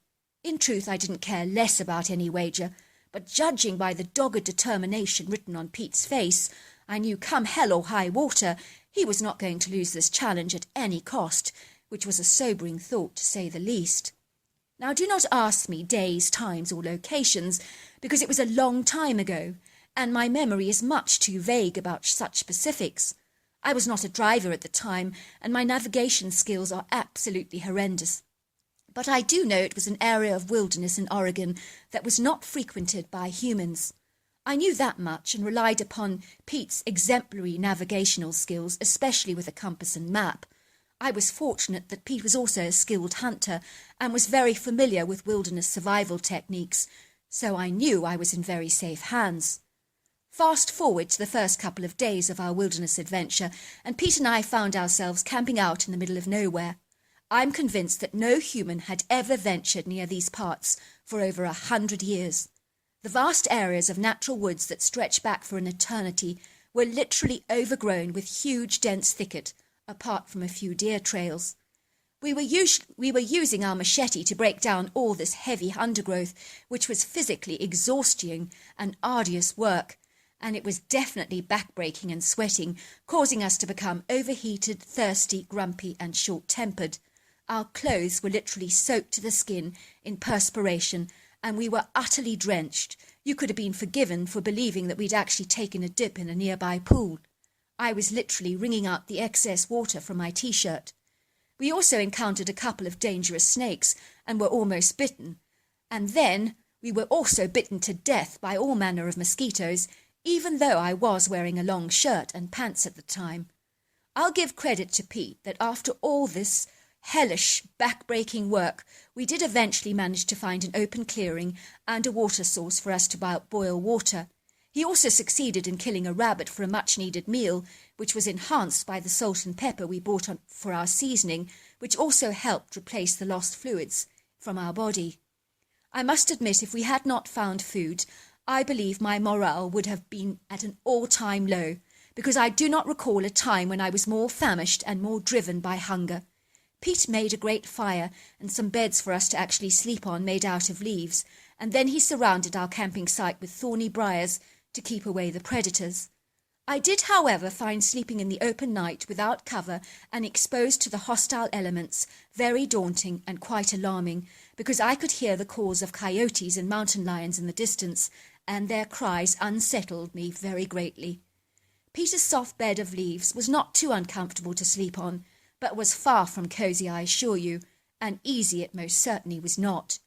In truth, I didn't care less about any wager, but judging by the dogged determination written on Pete's face, I knew come hell or high water, he was not going to lose this challenge at any cost, which was a sobering thought to say the least. Now do not ask me days, times, or locations, because it was a long time ago, and my memory is much too vague about such specifics. I was not a driver at the time, and my navigation skills are absolutely horrendous. But I do know it was an area of wilderness in Oregon that was not frequented by humans. I knew that much and relied upon Pete's exemplary navigational skills, especially with a compass and map. I was fortunate that Pete was also a skilled hunter and was very familiar with wilderness survival techniques, so I knew I was in very safe hands. Fast forward to the first couple of days of our wilderness adventure, and Pete and I found ourselves camping out in the middle of nowhere. I'm convinced that no human had ever ventured near these parts for over 100 years. The vast areas of natural woods that stretch back for an eternity were literally overgrown with huge dense thicket, apart from a few deer trails. We were using our machete to break down all this heavy undergrowth, which was physically exhausting and arduous work, and it was definitely backbreaking and sweating, causing us to become overheated, thirsty, grumpy, and short-tempered. Our clothes were literally soaked to the skin in perspiration, and we were utterly drenched. You could have been forgiven for believing that we'd actually taken a dip in a nearby pool. I was literally wringing out the excess water from my t-shirt. We also encountered a couple of dangerous snakes and were almost bitten. And then we were also bitten to death by all manner of mosquitoes, even though I was wearing a long shirt and pants at the time. I'll give credit to Pete that after all this hellish, back-breaking work, we did eventually manage to find an open clearing and a water source for us to boil water. He also succeeded in killing a rabbit for a much-needed meal, which was enhanced by the salt and pepper we bought for our seasoning, which also helped replace the lost fluids from our body. I must admit, if we had not found food, I believe my morale would have been at an all-time low, because I do not recall a time when I was more famished and more driven by hunger. Pete made a great fire and some beds for us to actually sleep on made out of leaves, and then he surrounded our camping site with thorny briars to keep away the predators. I did, however, find sleeping in the open night without cover and exposed to the hostile elements very daunting and quite alarming, because I could hear the calls of coyotes and mountain lions in the distance, and their cries unsettled me very greatly. Peter's soft bed of leaves was not too uncomfortable to sleep on, but was far from cosy, I assure you, and easy it most certainly was not.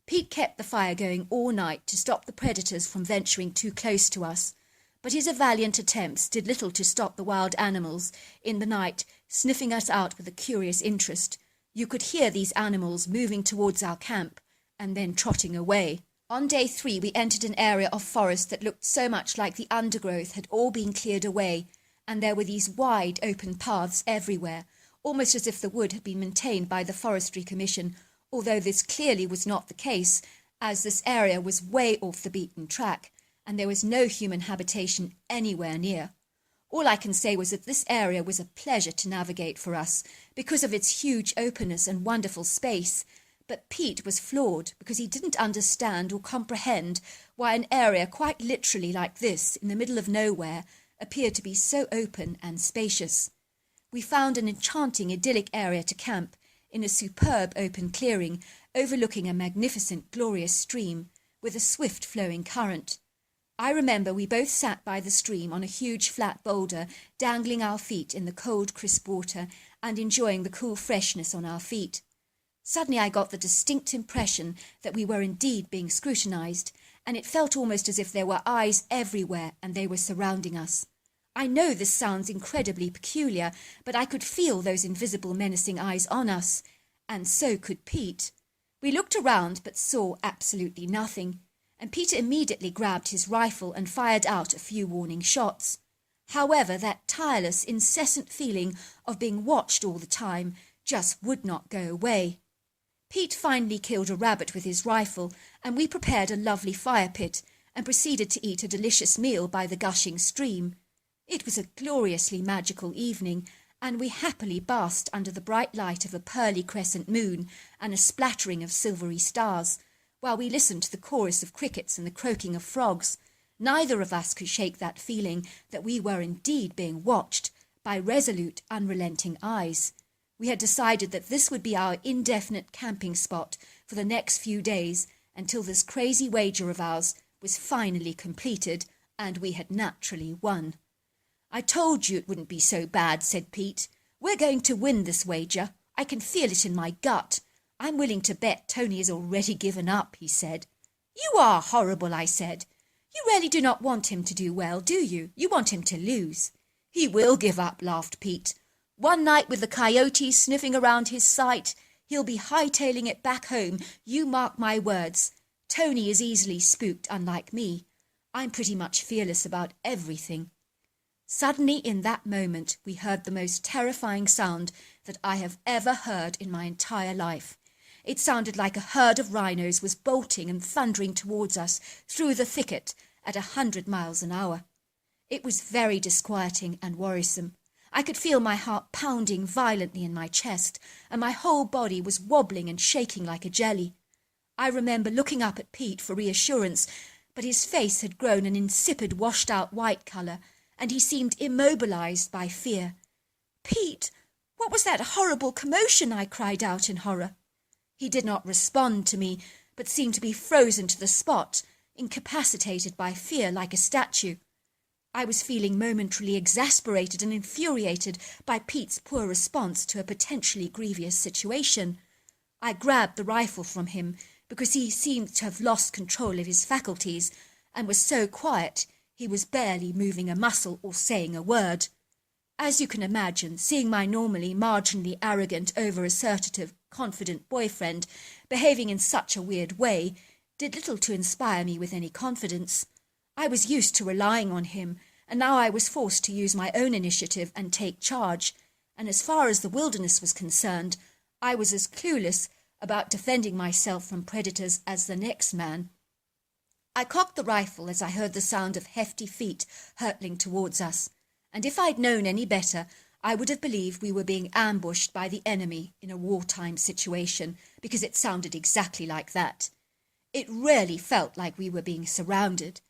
Pete kept the fire going all night to stop the predators from venturing too close to us, but his valiant attempts did little to stop the wild animals in the night, sniffing us out with a curious interest. You could hear these animals moving towards our camp and then trotting away. On day 3, we entered an area of forest that looked so much like the undergrowth had all been cleared away, and there were these wide open paths everywhere, almost as if the wood had been maintained by the Forestry Commission, although this clearly was not the case, as this area was way off the beaten track, and there was no human habitation anywhere near. All I can say was that this area was a pleasure to navigate for us, because of its huge openness and wonderful space, but Pete was flawed because he didn't understand or comprehend why an area quite literally like this, in the middle of nowhere, appeared to be so open and spacious. We found an enchanting idyllic area to camp, in a superb open clearing, overlooking a magnificent, glorious stream, with a swift flowing current. I remember we both sat by the stream on a huge flat boulder, dangling our feet in the cold, crisp water, and enjoying the cool freshness on our feet. Suddenly I got the distinct impression that we were indeed being scrutinized, and it felt almost as if there were eyes everywhere and they were surrounding us. I know this sounds incredibly peculiar, but I could feel those invisible menacing eyes on us, and so could Pete. We looked around but saw absolutely nothing, and Peter immediately grabbed his rifle and fired out a few warning shots. However, that tireless, incessant feeling of being watched all the time just would not go away. Pete finally killed a rabbit with his rifle, and we prepared a lovely fire pit and proceeded to eat a delicious meal by the gushing stream. It was a gloriously magical evening, and we happily basked under the bright light of a pearly crescent moon and a splattering of silvery stars, while we listened to the chorus of crickets and the croaking of frogs. Neither of us could shake that feeling that we were indeed being watched by resolute, unrelenting eyes. We had decided that this would be our indefinite camping spot for the next few days until this crazy wager of ours was finally completed, and we had naturally won. "I told you it wouldn't be so bad," said Pete. "We're going to win this wager. I can feel it in my gut. I'm willing to bet Tony has already given up," he said. "You are horrible," I said. "You really do not want him to do well, do you? You want him to lose." "He will give up," laughed Pete. "One night with the coyotes sniffing around his sight, he'll be hightailing it back home, you mark my words. Tony is easily spooked, unlike me. I'm pretty much fearless about everything." Suddenly, in that moment, we heard the most terrifying sound that I have ever heard in my entire life. It sounded like a herd of rhinos was bolting and thundering towards us through the thicket at 100 miles an hour. It was very disquieting and worrisome. I could feel my heart pounding violently in my chest, and my whole body was wobbling and shaking like a jelly. I remember looking up at Pete for reassurance, but his face had grown an insipid, washed-out white colour, and he seemed immobilized by fear. "Pete, what was that horrible commotion?" I cried out in horror. He did not respond to me, but seemed to be frozen to the spot, incapacitated by fear like a statue. I was feeling momentarily exasperated and infuriated by Pete's poor response to a potentially grievous situation. I grabbed the rifle from him because he seemed to have lost control of his faculties and was so quiet he was barely moving a muscle or saying a word. As you can imagine, seeing my normally marginally arrogant, over-assertive, confident boyfriend behaving in such a weird way did little to inspire me with any confidence. I was used to relying on him, and now I was forced to use my own initiative and take charge, and as far as the wilderness was concerned, I was as clueless about defending myself from predators as the next man. I cocked the rifle as I heard the sound of hefty feet hurtling towards us, and if I'd known any better, I would have believed we were being ambushed by the enemy in a wartime situation, because it sounded exactly like that. It really felt like we were being surrounded.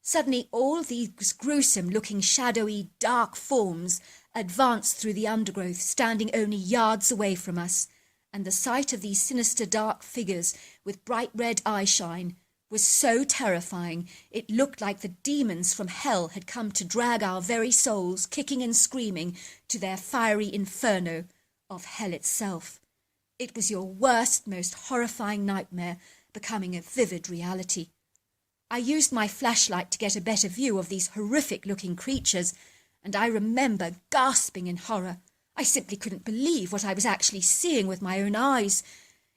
Suddenly all these gruesome-looking, shadowy, dark forms advanced through the undergrowth, standing only yards away from us, and the sight of these sinister dark figures with bright red eyeshine was so terrifying it looked like the demons from hell had come to drag our very souls, kicking and screaming, to their fiery inferno of hell itself. It was your worst, most horrifying nightmare becoming a vivid reality. I used my flashlight to get a better view of these horrific-looking creatures, and I remember gasping in horror. I simply couldn't believe what I was actually seeing with my own eyes.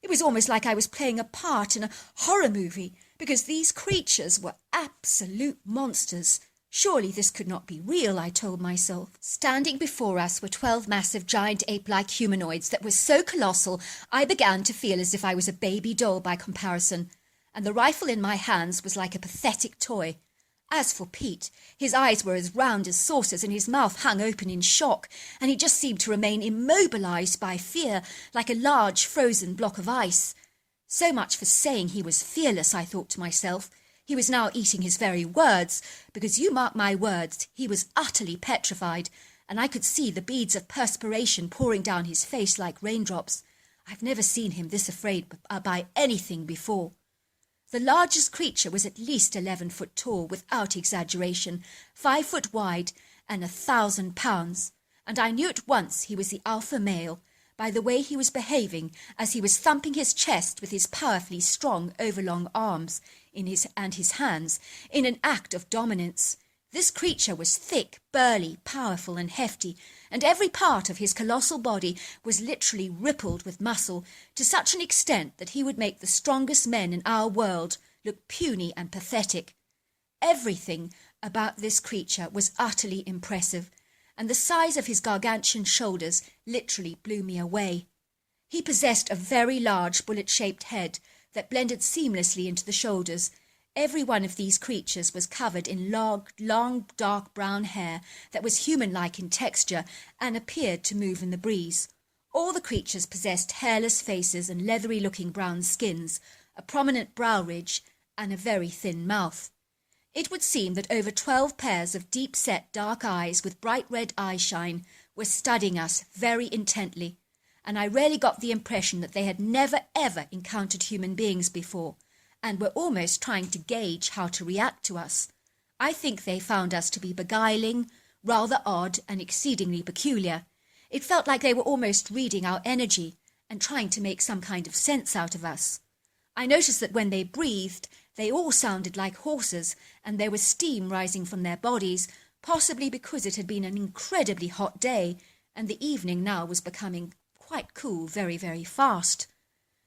It was almost like I was playing a part in a horror movie, because these creatures were absolute monsters. Surely this could not be real, I told myself. Standing before us were 12 massive, giant ape-like humanoids that were so colossal I began to feel as if I was a baby doll by comparison, and the rifle in my hands was like a pathetic toy. As for Pete, his eyes were as round as saucers and his mouth hung open in shock, and he just seemed to remain immobilized by fear, like a large frozen block of ice. So much for saying he was fearless, I thought to myself. He was now eating his very words, because you mark my words, he was utterly petrified, and I could see the beads of perspiration pouring down his face like raindrops. I've never seen him this afraid by anything before. The largest creature was at least 11 foot tall, without exaggeration, 5 foot wide, and 1,000 pounds, and I knew at once he was the alpha male by the way he was behaving as he was thumping his chest with his powerfully strong overlong arms and his hands in an act of dominance. This creature was thick, burly, powerful, and hefty, and every part of his colossal body was literally rippled with muscle to such an extent that he would make the strongest men in our world look puny and pathetic. Everything about this creature was utterly impressive, and the size of his gargantuan shoulders literally blew me away. He possessed a very large bullet-shaped head that blended seamlessly into the shoulders, Every one of these creatures was covered in long, dark brown hair that was human-like in texture and appeared to move in the breeze. All the creatures possessed hairless faces and leathery-looking brown skins, a prominent brow ridge, and a very thin mouth. It would seem that over 12 pairs of deep-set dark eyes with bright red eyeshine were studying us very intently, and I really got the impression that they had never ever encountered human beings before, and were almost trying to gauge how to react to us. I think they found us to be beguiling, rather odd, and exceedingly peculiar. It felt like they were almost reading our energy and trying to make some kind of sense out of us. I noticed that when they breathed, they all sounded like horses, and there was steam rising from their bodies, possibly because it had been an incredibly hot day, and the evening now was becoming quite cool very, very fast.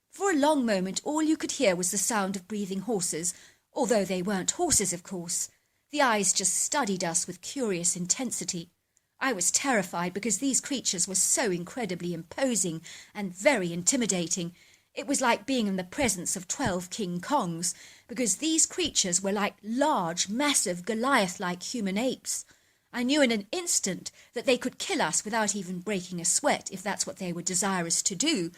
For a long moment all you could hear was the sound of breathing horses, although they weren't horses, of course. The eyes just studied us with curious intensity. I was terrified because these creatures were so incredibly imposing and very intimidating. It was like being in the presence of 12 King Kongs, because these creatures were like large, massive, Goliath-like human apes. I knew in an instant that they could kill us without even breaking a sweat, if that's what they were desirous to do.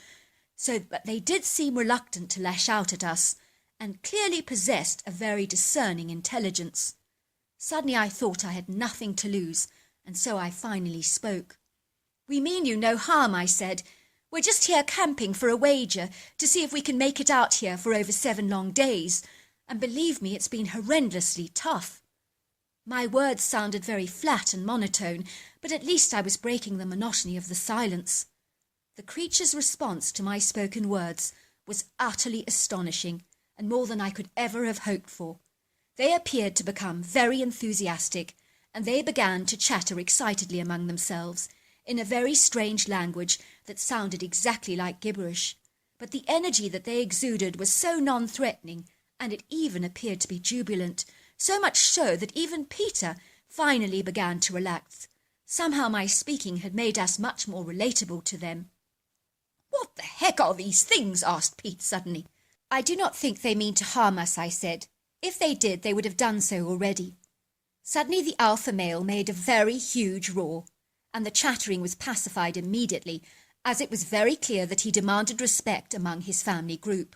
But they did seem reluctant to lash out at us, and clearly possessed a very discerning intelligence. Suddenly I thought I had nothing to lose, and so I finally spoke. "We mean you no harm," I said. "We're just here camping for a wager to see if we can make it out here for over 7 long days, and believe me, it's been horrendously tough." My words sounded very flat and monotone, but at least I was breaking the monotony of the silence. The creature's response to my spoken words was utterly astonishing, and more than I could ever have hoped for. They appeared to become very enthusiastic, and they began to chatter excitedly among themselves, in a very strange language that sounded exactly like gibberish. But the energy that they exuded was so non-threatening, and it even appeared to be jubilant, so much so that even Peter finally began to relax. Somehow my speaking had made us much more relatable to them. "What the heck are these things?" asked Pete suddenly. "I do not think they mean to harm us," I said. "If they did, they would have done so already." Suddenly the alpha male made a very huge roar, and the chattering was pacified immediately, as it was very clear that he demanded respect among his family group.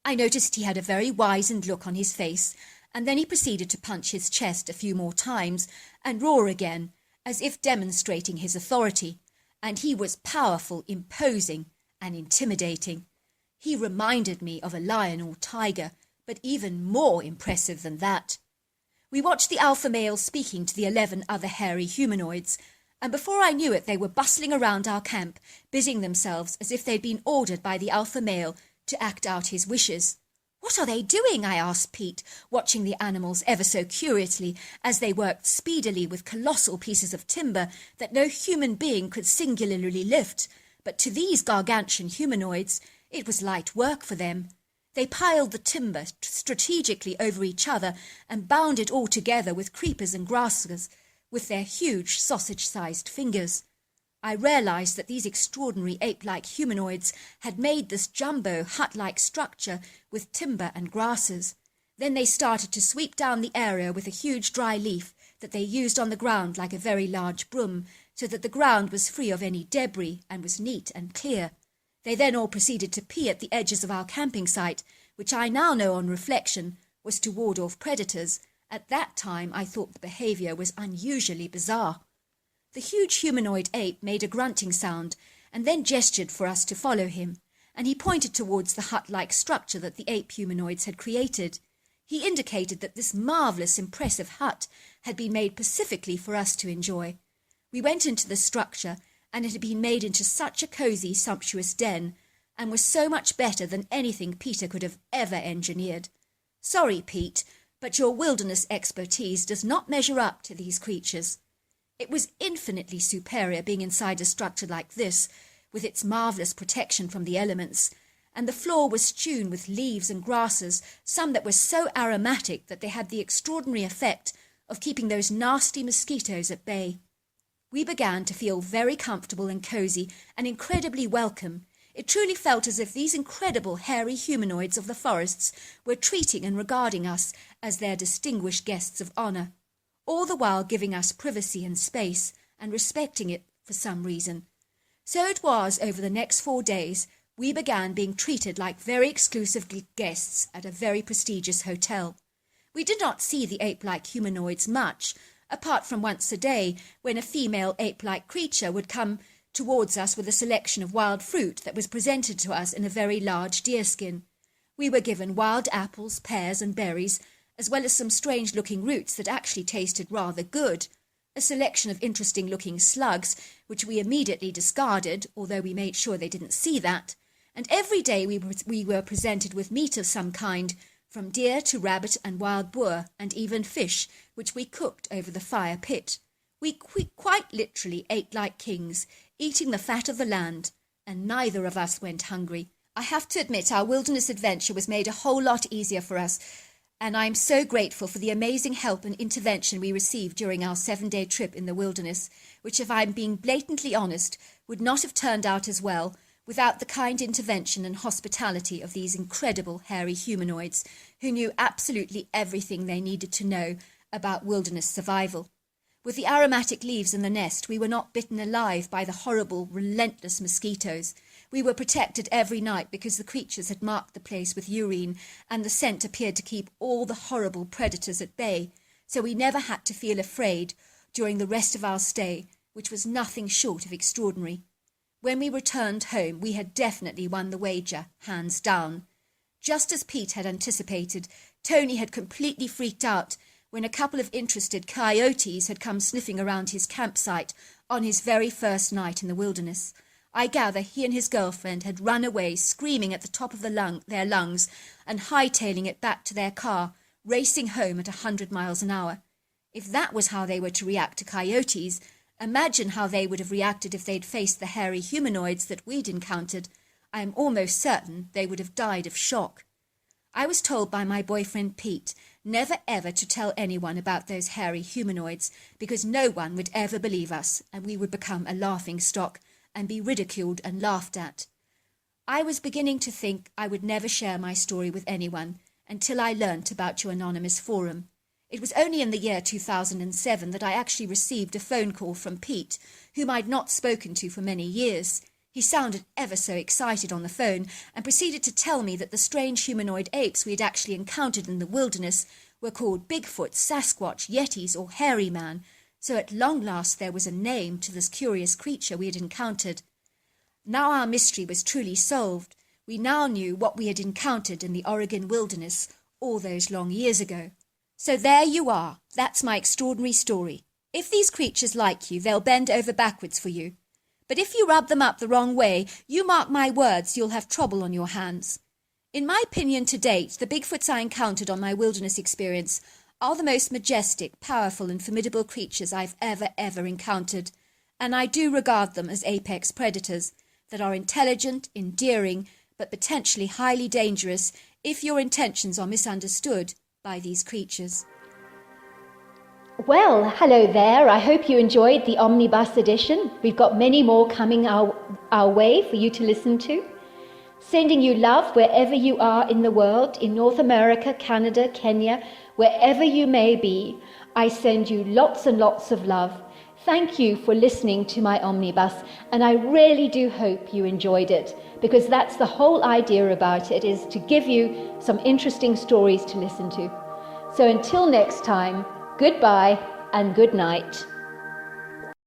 I noticed he had a very wizened look on his face, and then he proceeded to punch his chest a few more times and roar again, as if demonstrating his authority, and he was powerful, imposing, and intimidating. He reminded me of a lion or tiger, but even more impressive than that. We watched the alpha male speaking to the 11 other hairy humanoids, and before I knew it they were bustling around our camp, busying themselves as if they'd been ordered by the alpha male to act out his wishes. "What are they doing?" I asked Pete, watching the animals ever so curiously as they worked speedily with colossal pieces of timber that no human being could singularly lift. But to these gargantuan humanoids, it was light work for them. They piled the timber strategically over each other and bound it all together with creepers and grasses with their huge sausage-sized fingers. I realized that these extraordinary ape-like humanoids had made this jumbo hut-like structure with timber and grasses. Then they started to sweep down the area with a huge dry leaf that they used on the ground like a very large broom, so that the ground was free of any debris and was neat and clear. They then all proceeded to pee at the edges of our camping site, which I now know on reflection was to ward off predators. At that time I thought the behaviour was unusually bizarre. The huge humanoid ape made a grunting sound and then gestured for us to follow him, and he pointed towards the hut-like structure that the ape humanoids had created. He indicated that this marvellous, impressive hut had been made specifically for us to enjoy. We went into the structure, and it had been made into such a cosy, sumptuous den, and was so much better than anything Peter could have ever engineered. "Sorry, Pete, but your wilderness expertise does not measure up to these creatures." It was infinitely superior being inside a structure like this, with its marvellous protection from the elements, and the floor was strewn with leaves and grasses, some that were so aromatic that they had the extraordinary effect of keeping those nasty mosquitoes at bay. We began to feel very comfortable and cosy and incredibly welcome. It truly felt as if these incredible hairy humanoids of the forests were treating and regarding us as their distinguished guests of honour, all the while giving us privacy and space and respecting it for some reason. So it was over the next 4 days we began being treated like very exclusive guests at a very prestigious hotel. We did not see the ape-like humanoids much, apart from once a day when a female ape-like creature would come towards us with a selection of wild fruit that was presented to us in a very large deerskin. We were given wild apples, pears and berries, as well as some strange-looking roots that actually tasted rather good, a selection of interesting-looking slugs, which we immediately discarded, although we made sure they didn't see that, and every day we were presented with meat of some kind, from deer to rabbit and wild boar, and even fish, which we cooked over the fire pit. We quite literally ate like kings, eating the fat of the land, and neither of us went hungry. I have to admit our wilderness adventure was made a whole lot easier for us, and I am so grateful for the amazing help and intervention we received during our 7-day trip in the wilderness, which, if I'm being blatantly honest, would not have turned out as well without the kind intervention and hospitality of these incredible hairy humanoids who knew absolutely everything they needed to know about wilderness survival. With the aromatic leaves in the nest, we were not bitten alive by the horrible, relentless mosquitoes. We were protected every night because the creatures had marked the place with urine, and the scent appeared to keep all the horrible predators at bay, so we never had to feel afraid during the rest of our stay, which was nothing short of extraordinary. When we returned home, we had definitely won the wager, hands down. Just as Pete had anticipated, Tony had completely freaked out when a couple of interested coyotes had come sniffing around his campsite on his very first night in the wilderness. I gather he and his girlfriend had run away, screaming at the top of their lungs and hightailing it back to their car, racing home at 100 miles an hour. If that was how they were to react to coyotes, imagine how they would have reacted if they'd faced the hairy humanoids that we'd encountered. I am almost certain they would have died of shock. I was told by my boyfriend Pete never ever to tell anyone about those hairy humanoids because no one would ever believe us and we would become a laughing stock and be ridiculed and laughed at. I was beginning to think I would never share my story with anyone until I learnt about your anonymous forum. It was only in the year 2007 that I actually received a phone call from Pete, whom I'd not spoken to for many years. He sounded ever so excited on the phone and proceeded to tell me that the strange humanoid apes we had actually encountered in the wilderness were called Bigfoot, Sasquatch, Yetis or Hairy Man, so at long last there was a name to this curious creature we had encountered. Now our mystery was truly solved. We now knew what we had encountered in the Oregon wilderness all those long years ago. So there you are. That's my extraordinary story. If these creatures like you, they'll bend over backwards for you. But if you rub them up the wrong way, you mark my words, you'll have trouble on your hands. In my opinion to date, the Bigfoots I encountered on my wilderness experience are the most majestic, powerful and formidable creatures I've ever encountered, and I do regard them as apex predators that are intelligent, endearing, but potentially highly dangerous if your intentions are misunderstood by these creatures. Well, hello there. I hope you enjoyed the omnibus edition. We've got many more coming our way for you to listen to. Sending you love wherever you are in the world, in North America, Canada, Kenya, wherever you may be. I send you lots and lots of love. Thank you for listening to my omnibus, and I really do hope you enjoyed it, because that's the whole idea about it, is to give you some interesting stories to listen to. So until next time, goodbye and good night.